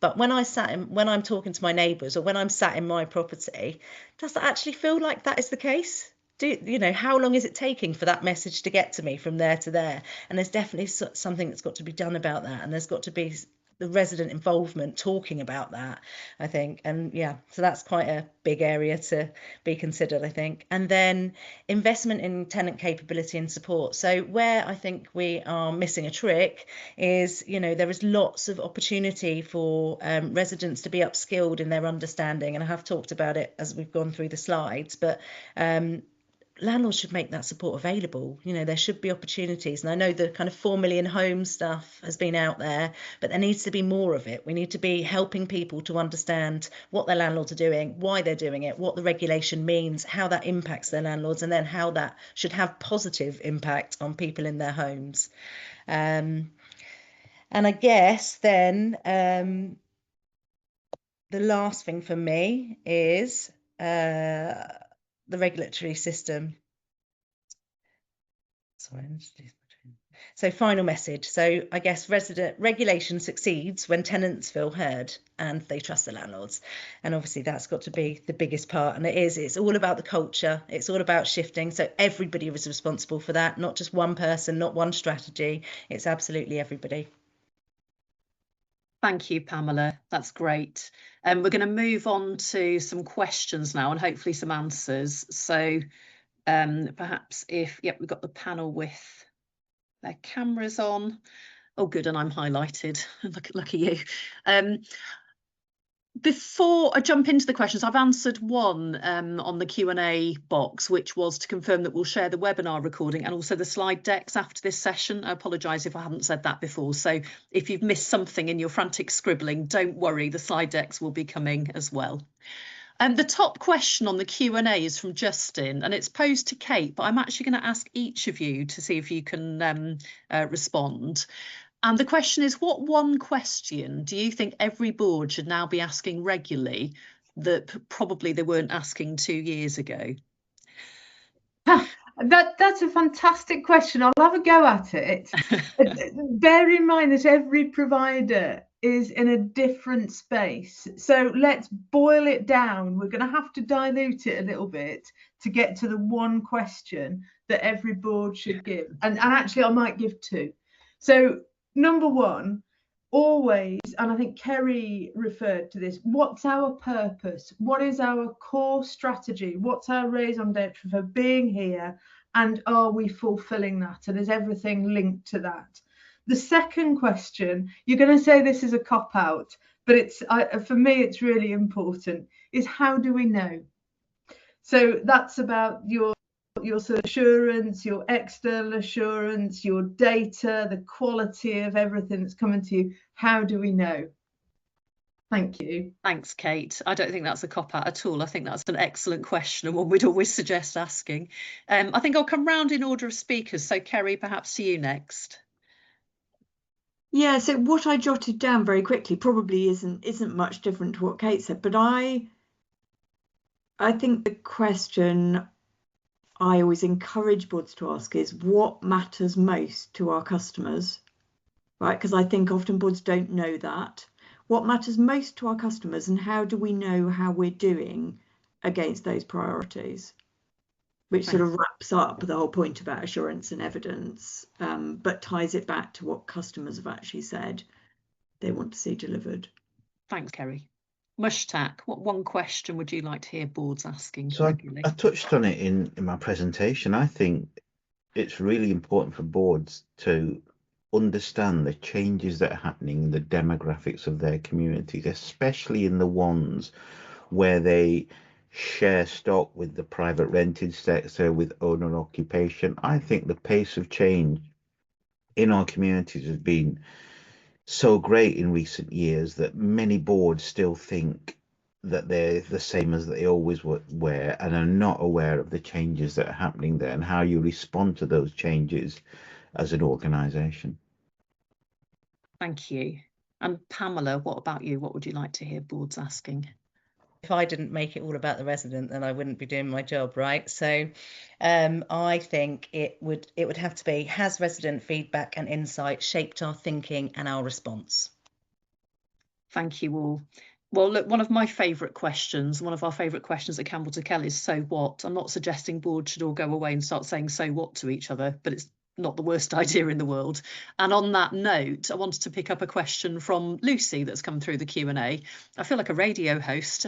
but when I'm talking to my neighbours, or when I'm sat in my property, does that actually feel like that is the case? You know, how long is it taking for that message to get to me from there to there? And there's definitely something that's got to be done about that, and there's got to be the resident involvement talking about that, I think. And yeah, so that's quite a big area to be considered, I think. And then investment in tenant capability and support. So where I think we are missing a trick is, you know, there is lots of opportunity for residents to be upskilled in their understanding, and I have talked about it as we've gone through the slides, but landlords should make that support available. You know, there should be opportunities. And I know the kind of 4 million homes stuff has been out there, but there needs to be more of it. We need to be helping people to understand what their landlords are doing, why they're doing it, what the regulation means, how that impacts their landlords, and then how that should have positive impact on people in their homes. And I guess then the last thing for me is the regulatory system. Sorry, so final message. So I guess regulation succeeds when tenants feel heard and they trust the landlords. And obviously that's got to be the biggest part. And it's all about the culture. It's all about shifting. So everybody is responsible for that, not just one person, not one strategy. It's absolutely everybody. Thank you, Pamela. That's great. We're going to move on to some questions now and hopefully some answers. So perhaps we've got the panel with their cameras on. Oh, good, and I'm highlighted. Look at you. Before I jump into the questions, I've answered one on the Q&A box, which was to confirm that we'll share the webinar recording and also the slide decks after this session. I apologise if I hadn't said that before. So if you've missed something in your frantic scribbling, don't worry, the slide decks will be coming as well. The top question on the Q&A is from Justin, and it's posed to Kate, but I'm actually going to ask each of you to see if you can respond. And the question is, what one question do you think every board should now be asking regularly that probably they weren't asking 2 years ago? That's a fantastic question. I'll have a go at it. Bear in mind that every provider is in a different space. So let's boil it down. We're going to have to dilute it a little bit to get to the one question that every board should give. And actually, I might give two. So number one, always, and I think Kerry referred to this, what's our purpose? What is our core strategy? What's our raison d'etre for being here? And are we fulfilling that? And is everything linked to that? The second question, you're going to say this is a cop-out, but for me, it's really important, is how do we know? So that's about your sort of assurance, your external assurance, your data, the quality of everything that's coming to you. How do we know? Thank you. Thanks, Kate. I don't think that's a cop-out at all. I think that's an excellent question and one we'd always suggest asking. I think I'll come round in order of speakers. So Kerry, perhaps to you next. Yeah, so what I jotted down very quickly probably isn't much different to what Kate said, but I think the question I always encourage boards to ask is what matters most to our customers, right? Because I think often boards don't know that. What matters most to our customers, and how do we know how we're doing against those priorities? Which sort of wraps up the whole point about assurance and evidence, but ties it back to what customers have actually said they want to see delivered. Thanks, Kerry. Mushtaq, what one question would you like to hear boards asking? So I touched on it in my presentation. I think it's really important for boards to understand the changes that are happening in the demographics of their communities, especially in the ones where they share stock with the private rented sector, with owner occupation. I think the pace of change in our communities has been so great in recent years that many boards still think that they're the same as they always were, and are not aware of the changes that are happening there and how you respond to those changes as an organisation. Thank you. And Pamela, what about you? What would you like to hear boards asking? If I didn't make it all about the resident, then I wouldn't be doing my job, right? So I think it would have to be, has resident feedback and insight shaped our thinking and our response? Thank you all. Well, look, one of our favourite questions at Campbell Tickell is so what? I'm not suggesting boards should all go away and start saying so what to each other, but it's not the worst idea in the world. And on that note, I wanted to pick up a question from Lucy that's come through the Q&A. I feel like a radio host.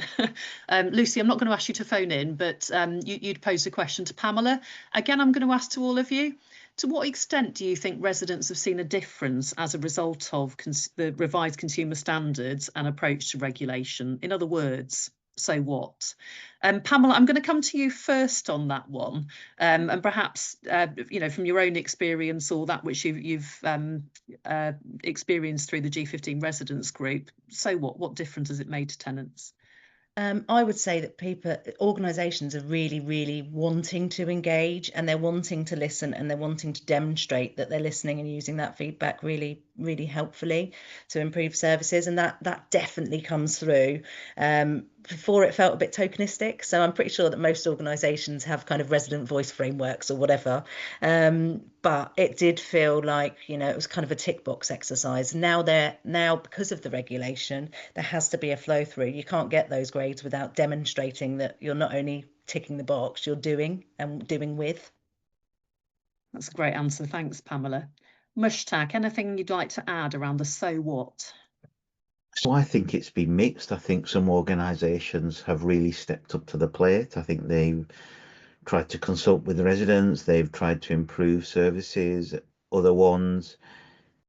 Lucy, I'm not going to ask you to phone in, but you'd posed a question to Pamela. Again, I'm going to ask to all of you. To what extent do you think residents have seen a difference as a result of the revised consumer standards and approach to regulation? In other words, so what? Pamela, I'm going to come to you first on that one, and perhaps from your own experience or that which you've experienced through the G15 residents group. So what difference has it made to tenants? I would say that organisations are really, really wanting to engage, and they're wanting to listen, and they're wanting to demonstrate that they're listening and using that feedback really, really helpfully to improve services. And that definitely comes through. Before it felt a bit tokenistic, so I'm pretty sure that most organisations have kind of resident voice frameworks or whatever, but it did feel like, it was kind of a tick box exercise. Now because of the regulation, there has to be a flow through. You can't get those grades without demonstrating that you're not only ticking the box, you're doing and doing with. That's a great answer. Thanks, Pamela. Mushtaq, anything you'd like to add around the so what? So I think it's been mixed. I think some organisations have really stepped up to the plate. I think they've tried to consult with the residents. They've tried to improve services. Other ones,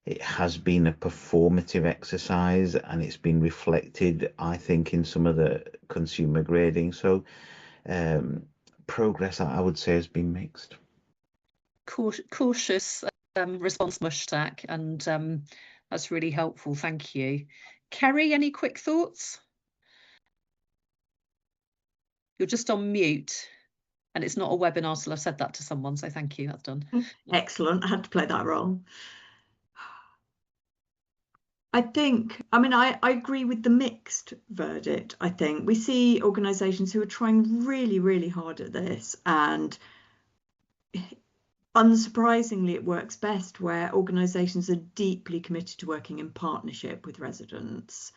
it has been a performative exercise, and it's been reflected, I think, in some of the consumer grading. So progress, I would say, has been mixed. Cautious response, Mushtaq, and that's really helpful. Thank you. Kerry, any quick thoughts? You're just on mute, and it's not a webinar till I've said that to someone, so thank you, that's done. Excellent, I had to play that role. I agree with the mixed verdict. I think we see organisations who are trying really, really hard at this, and unsurprisingly, it works best where organisations are deeply committed to working in partnership with residents,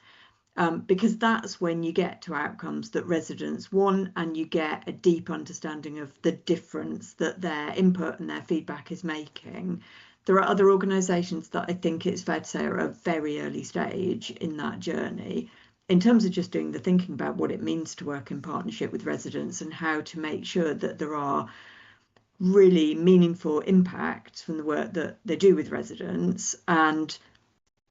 because that's when you get to outcomes that residents want, and you get a deep understanding of the difference that their input and their feedback is making. There are other organisations that I think it's fair to say are at a very early stage in that journey, in terms of just doing the thinking about what it means to work in partnership with residents and how to make sure that there are really meaningful impacts from the work that they do with residents. And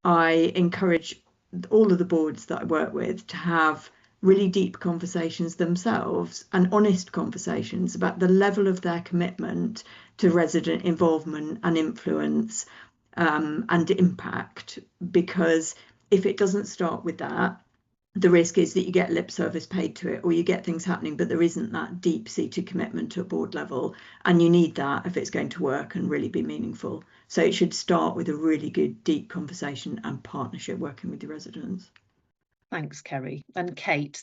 I encourage all of the boards that I work with to have really deep conversations themselves, and honest conversations about the level of their commitment to resident involvement and influence and impact. Because if it doesn't start with that, the risk is that you get lip service paid to it, or you get things happening, but there isn't that deep-seated commitment to a board level. And you need that if it's going to work and really be meaningful. So it should start with a really good, deep conversation and partnership working with the residents. Thanks, Kerry. And Kate,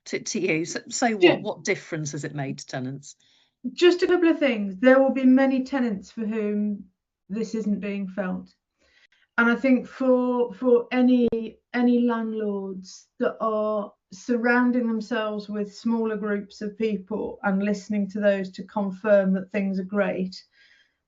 to you. So what difference has it made to tenants? Just a couple of things. There will be many tenants for whom this isn't being felt. And I think for any landlords that are surrounding themselves with smaller groups of people and listening to those to confirm that things are great,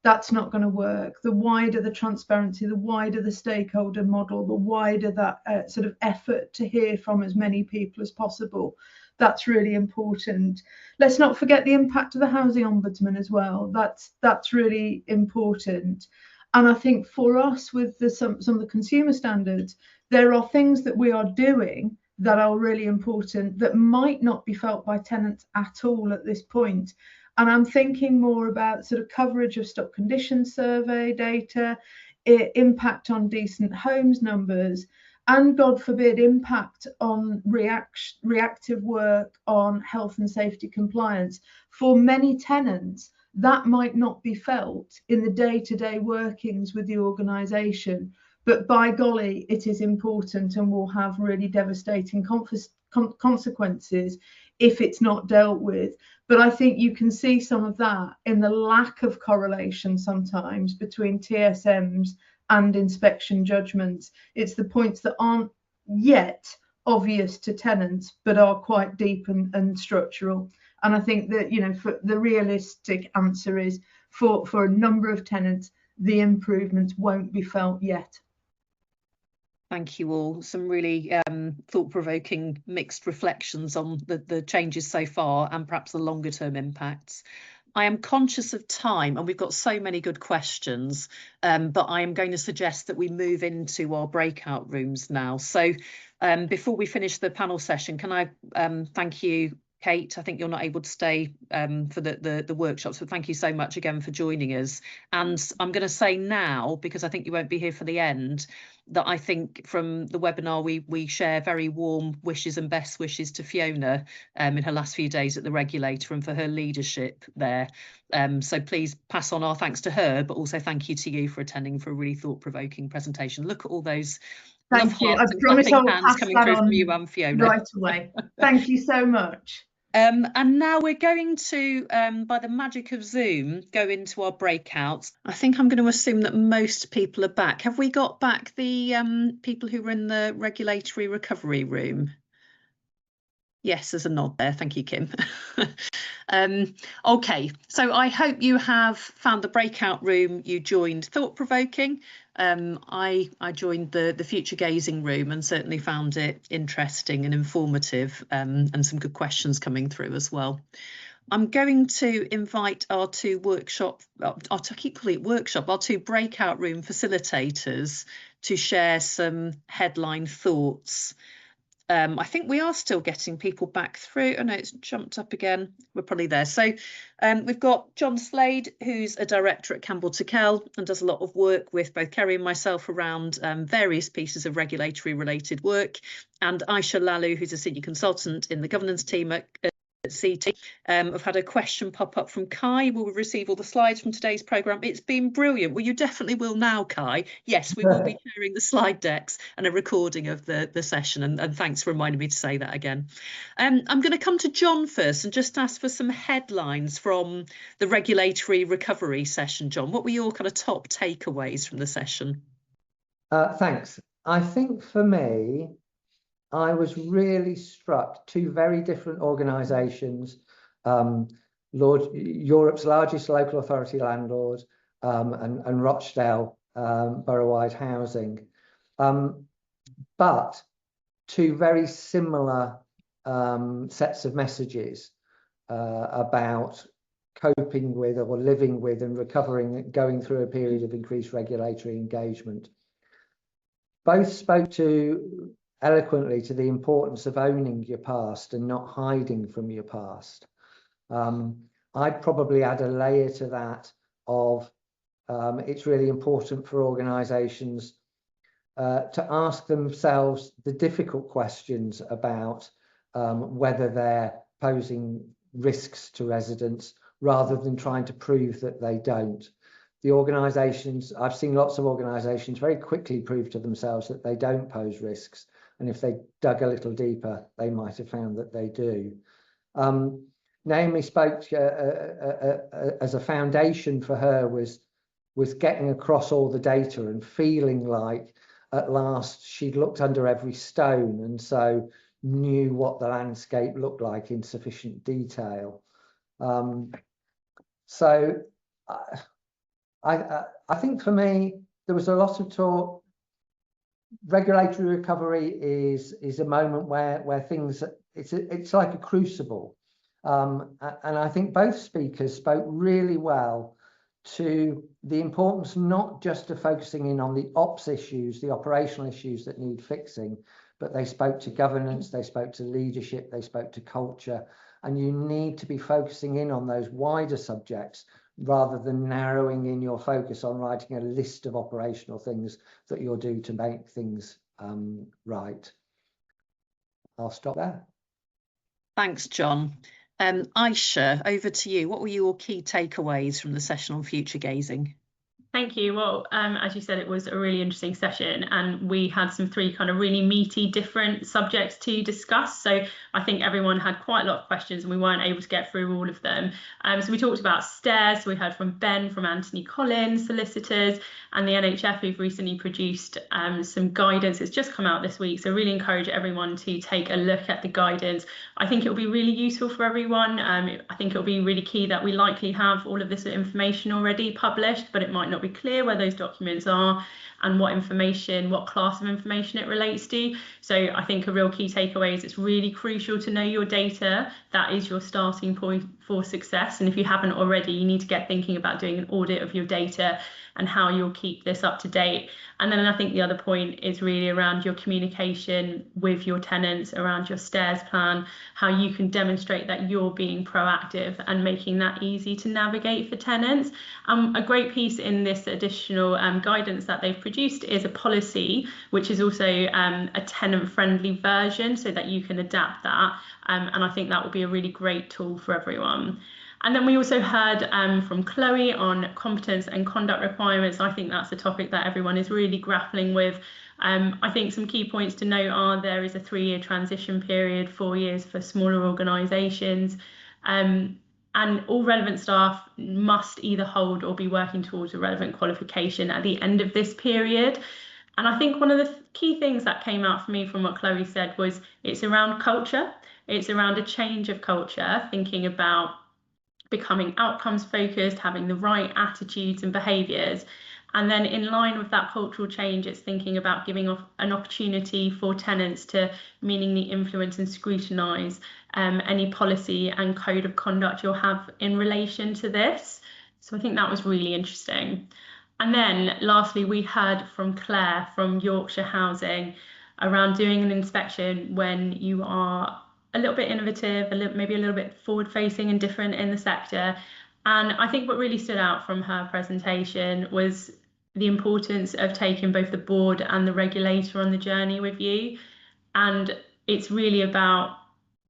that's not going to work. The wider the transparency, the wider the stakeholder model, the wider that sort of effort to hear from as many people as possible, that's really important. Let's not forget the impact of the Housing Ombudsman as well. That's really important. And I think for us, with some of the consumer standards, there are things that we are doing that are really important that might not be felt by tenants at all at this point. And I'm thinking more about sort of coverage of stock condition survey data, impact on decent homes numbers, and, God forbid, impact on reactive work on health and safety compliance, for many tenants, that might not be felt in the day-to-day workings with the organisation. But by golly, it is important and will have really devastating consequences if it's not dealt with. But I think you can see some of that in the lack of correlation sometimes between TSMs and inspection judgments. It's the points that aren't yet obvious to tenants but are quite deep and structural. And I think that, you know, for the realistic answer is for a number of tenants, the improvements won't be felt yet. Thank you all. Some really thought-provoking mixed reflections on the changes so far and perhaps the longer term impacts. I am conscious of time and we've got so many good questions, but I am going to suggest that we move into our breakout rooms now. So before we finish the panel session, can I thank you, Kate? I think you're not able to stay for the workshops, but thank you so much again for joining us. And I'm going to say now, because I think you won't be here for the end, that I think from the webinar we share very warm wishes and best wishes to Fiona in her last few days at the Regulator and for her leadership there. So please pass on our thanks to her, but also thank you to you for attending for a really thought-provoking presentation. Look at all those thank you. I promise I'll pass coming that through on from you and Fiona right away. Thank you so much. And now we're going to, by the magic of Zoom, go into our breakouts. I think I'm going to assume that most people are back. Have we got back the people who were in the regulatory recovery room? Yes, there's a nod there. Thank you, Kim. Okay, so I hope you have found the breakout room you joined thought-provoking. I joined the future gazing room and certainly found it interesting and informative, and some good questions coming through as well. I'm going to invite our two breakout room facilitators to share some headline thoughts. I think we are still getting people back through. Oh no, it's jumped up again. We're probably there. So we've got John Slade, who's a director at Campbell Tickell and does a lot of work with both Kerry and myself around various pieces of regulatory related work. And Aisha Lalu, who's a senior consultant in the governance team at CT. I've had a question pop up from Kai. Will we receive all the slides from today's programme? It's been brilliant. Well, you definitely will now, Kai. Yes, we will be sharing the slide decks and a recording of the session. And thanks for reminding me to say that again. I'm going to come to John first and just ask for some headlines from the regulatory recovery session. John, what were your kind of top takeaways from the session? Thanks. I think for me, I was really struck, two very different organisations, Europe's largest local authority landlord and Rochdale Boroughwide housing, but two very similar sets of messages about coping with or living with and recovering, going through a period of increased regulatory engagement. Both spoke eloquently to the importance of owning your past and not hiding from your past. I'd probably add a layer to that of it's really important for organisations to ask themselves the difficult questions about whether they're posing risks to residents rather than trying to prove that they don't. The organisations, I've seen lots of organisations very quickly prove to themselves that they don't pose risks. And if they dug a little deeper, they might have found that they do. Naomi spoke as a foundation for her was getting across all the data and feeling like at last she'd looked under every stone and so knew what the landscape looked like in sufficient detail. So I think for me, there was a lot of talk. Regulatory recovery is a moment where things, it's like a crucible, and I think both speakers spoke really well to the importance not just of focusing in on the ops issues, the operational issues that need fixing, but they spoke to governance, they spoke to leadership, they spoke to culture, and you need to be focusing in on those wider subjects rather than narrowing in your focus on writing a list of operational things that you'll do to make things right. I'll stop there. Thanks, John. Aisha, over to you. What were your key takeaways from the session on future gazing? Thank you. Well, as you said, it was a really interesting session, and we had some 3 kind of really meaty different subjects to discuss. So I think everyone had quite a lot of questions and we weren't able to get through all of them. So we talked about stairs. So we heard from Ben from Anthony Collins, solicitors, and the NHF, who've recently produced some guidance. It's just come out this week. So really encourage everyone to take a look at the guidance. I think it will be really useful for everyone. I think it'll be really key that we likely have all of this information already published, but it might not be clear where those documents are and what class of information it relates to. So I think a real key takeaway is it's really crucial to know your data. That is your starting point for success. And if you haven't already, you need to get thinking about doing an audit of your data and how you'll keep this up to date. And then I think the other point is really around your communication with your tenants, around your stairs plan, how you can demonstrate that you're being proactive and making that easy to navigate for tenants. A great piece in this additional guidance that they've produced is a policy, which is also a tenant-friendly version so that you can adapt that. And I think that will be a really great tool for everyone. And then we also heard from Chloe on competence and conduct requirements. I think that's a topic that everyone is really grappling with. I think some key points to note are there is a 3-year transition period, 4 years for smaller organisations. And all relevant staff must either hold or be working towards a relevant qualification at the end of this period. And I think one of the key things that came out for me from what Chloe said was it's around culture. It's around a change of culture, thinking about becoming outcomes focused, having the right attitudes and behaviours. And then in line with that cultural change, it's thinking about giving an opportunity for tenants to meaningfully influence and scrutinise any policy and code of conduct you'll have in relation to this. So I think that was really interesting. And then lastly, we heard from Claire from Yorkshire Housing around doing an inspection when you are a little bit innovative, maybe a little bit forward-facing and different in the sector. And I think what really stood out from her presentation was the importance of taking both the board and the regulator on the journey with you. And it's really about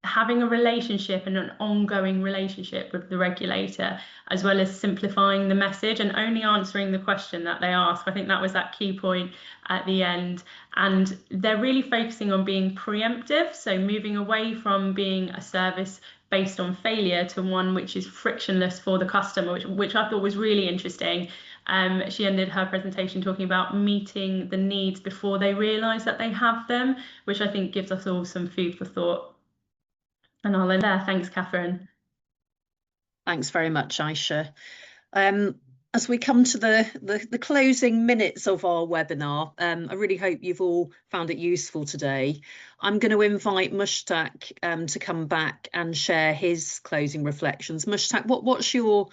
having a relationship and an ongoing relationship with the regulator, as well as simplifying the message and only answering the question that they ask. I think that was that key point at the end. And they're really focusing on being preemptive, so moving away from being a service based on failure to one which is frictionless for the customer, which I thought was really interesting. She ended her presentation talking about meeting the needs before they realise that they have them, which I think gives us all some food for thought. And I'll end there. Thanks, Catherine. Thanks very much, Aisha. As we come to the closing minutes of our webinar, I really hope you've all found it useful today. I'm going to invite Mushtaq to come back and share his closing reflections. Mushtaq, what's your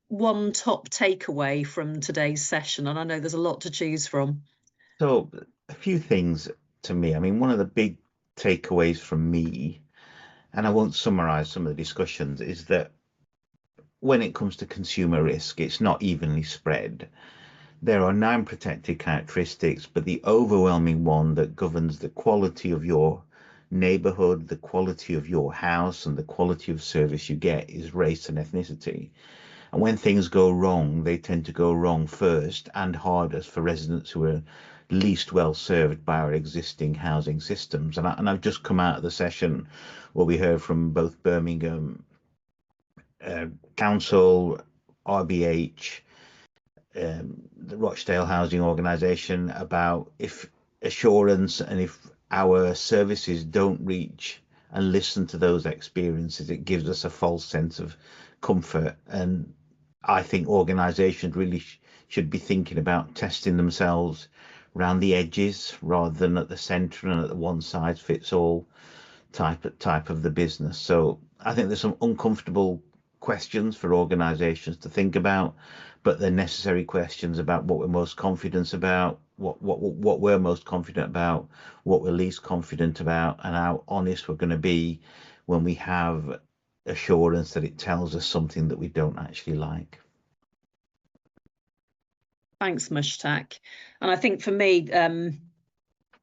one top takeaway from today's session? And I know there's a lot to choose from. So a few things to me. I mean, one of the big takeaways from me, and I won't summarise some of the discussions, is that when it comes to consumer risk, it's not evenly spread. There are 9 protected characteristics, but the overwhelming one that governs the quality of your neighbourhood, the quality of your house, and the quality of service you get is race and ethnicity. And when things go wrong, they tend to go wrong first and hardest for residents who are least well served by our existing housing systems. And I've just come out of the session where we heard from both Birmingham Council, RBH, the Rochdale Housing Organisation, about if assurance and if our services don't reach and listen to those experiences, it gives us a false sense of comfort. And I think organisations really should be thinking about testing themselves around the edges rather than at the centre and at the one size fits all type of the business. So I think there's some uncomfortable questions for organisations to think about, but they're necessary questions about what we're most confident about, what we're most confident about, what we're least confident about, and how honest we're going to be when we have assurance that it tells us something that we don't actually like. Thanks, Mushtaq. And I think for me,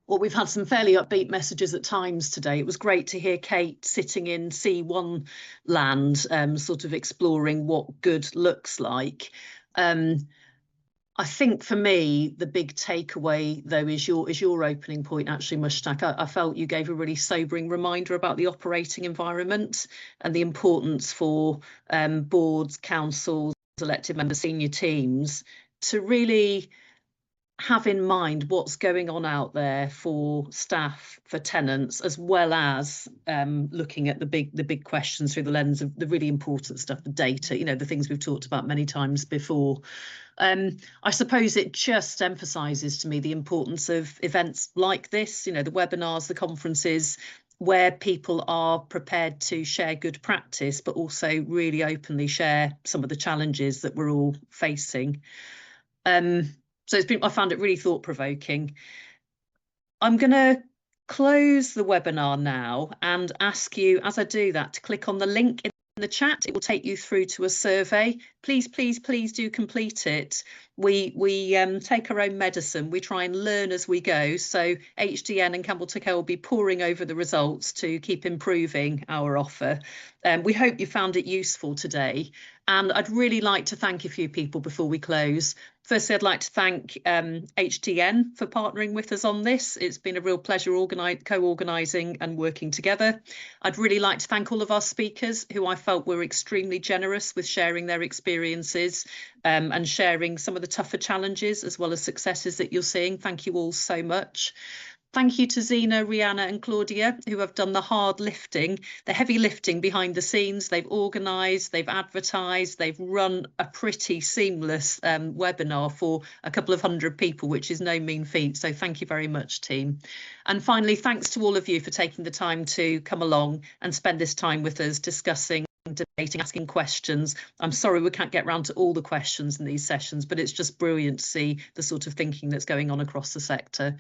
Well, we've had some fairly upbeat messages at times today. It was great to hear Kate sitting in C1 land, sort of exploring what good looks like. I think for me, the big takeaway, though, is your opening point, actually, Mushtaq. I felt you gave a really sobering reminder about the operating environment and the importance for boards, councils, elected members, senior teams to really have in mind what's going on out there for staff, for tenants, as well as looking at the big questions through the lens of the really important stuff, the data, the things we've talked about many times before. I suppose it just emphasises to me the importance of events like this, the webinars, the conferences, where people are prepared to share good practice, but also really openly share some of the challenges that we're all facing. So I found it really thought-provoking. I'm going to close the webinar now and ask you, as I do that, to click on the link in the chat. It will take you through to a survey. Please do complete it. We take our own medicine. We try and learn as we go. So HDN and Campbell Tickell will be poring over the results to keep improving our offer. We hope you found it useful today. And I'd really like to thank a few people before we close. Firstly, I'd like to thank HDN for partnering with us on this. It's been a real pleasure co-organising and working together. I'd really like to thank all of our speakers who I felt were extremely generous with sharing their experiences and sharing some of the tougher challenges as well as successes that you're seeing. Thank you all so much. Thank you to Zena, Rihanna and Claudia, who have done the hard lifting, the heavy lifting behind the scenes. They've organised, they've advertised, they've run a pretty seamless webinar for a couple of hundred people, which is no mean feat. So thank you very much, team. And finally, thanks to all of you for taking the time to come along and spend this time with us discussing, debating, asking questions. I'm sorry we can't get round to all the questions in these sessions, but it's just brilliant to see the sort of thinking that's going on across the sector.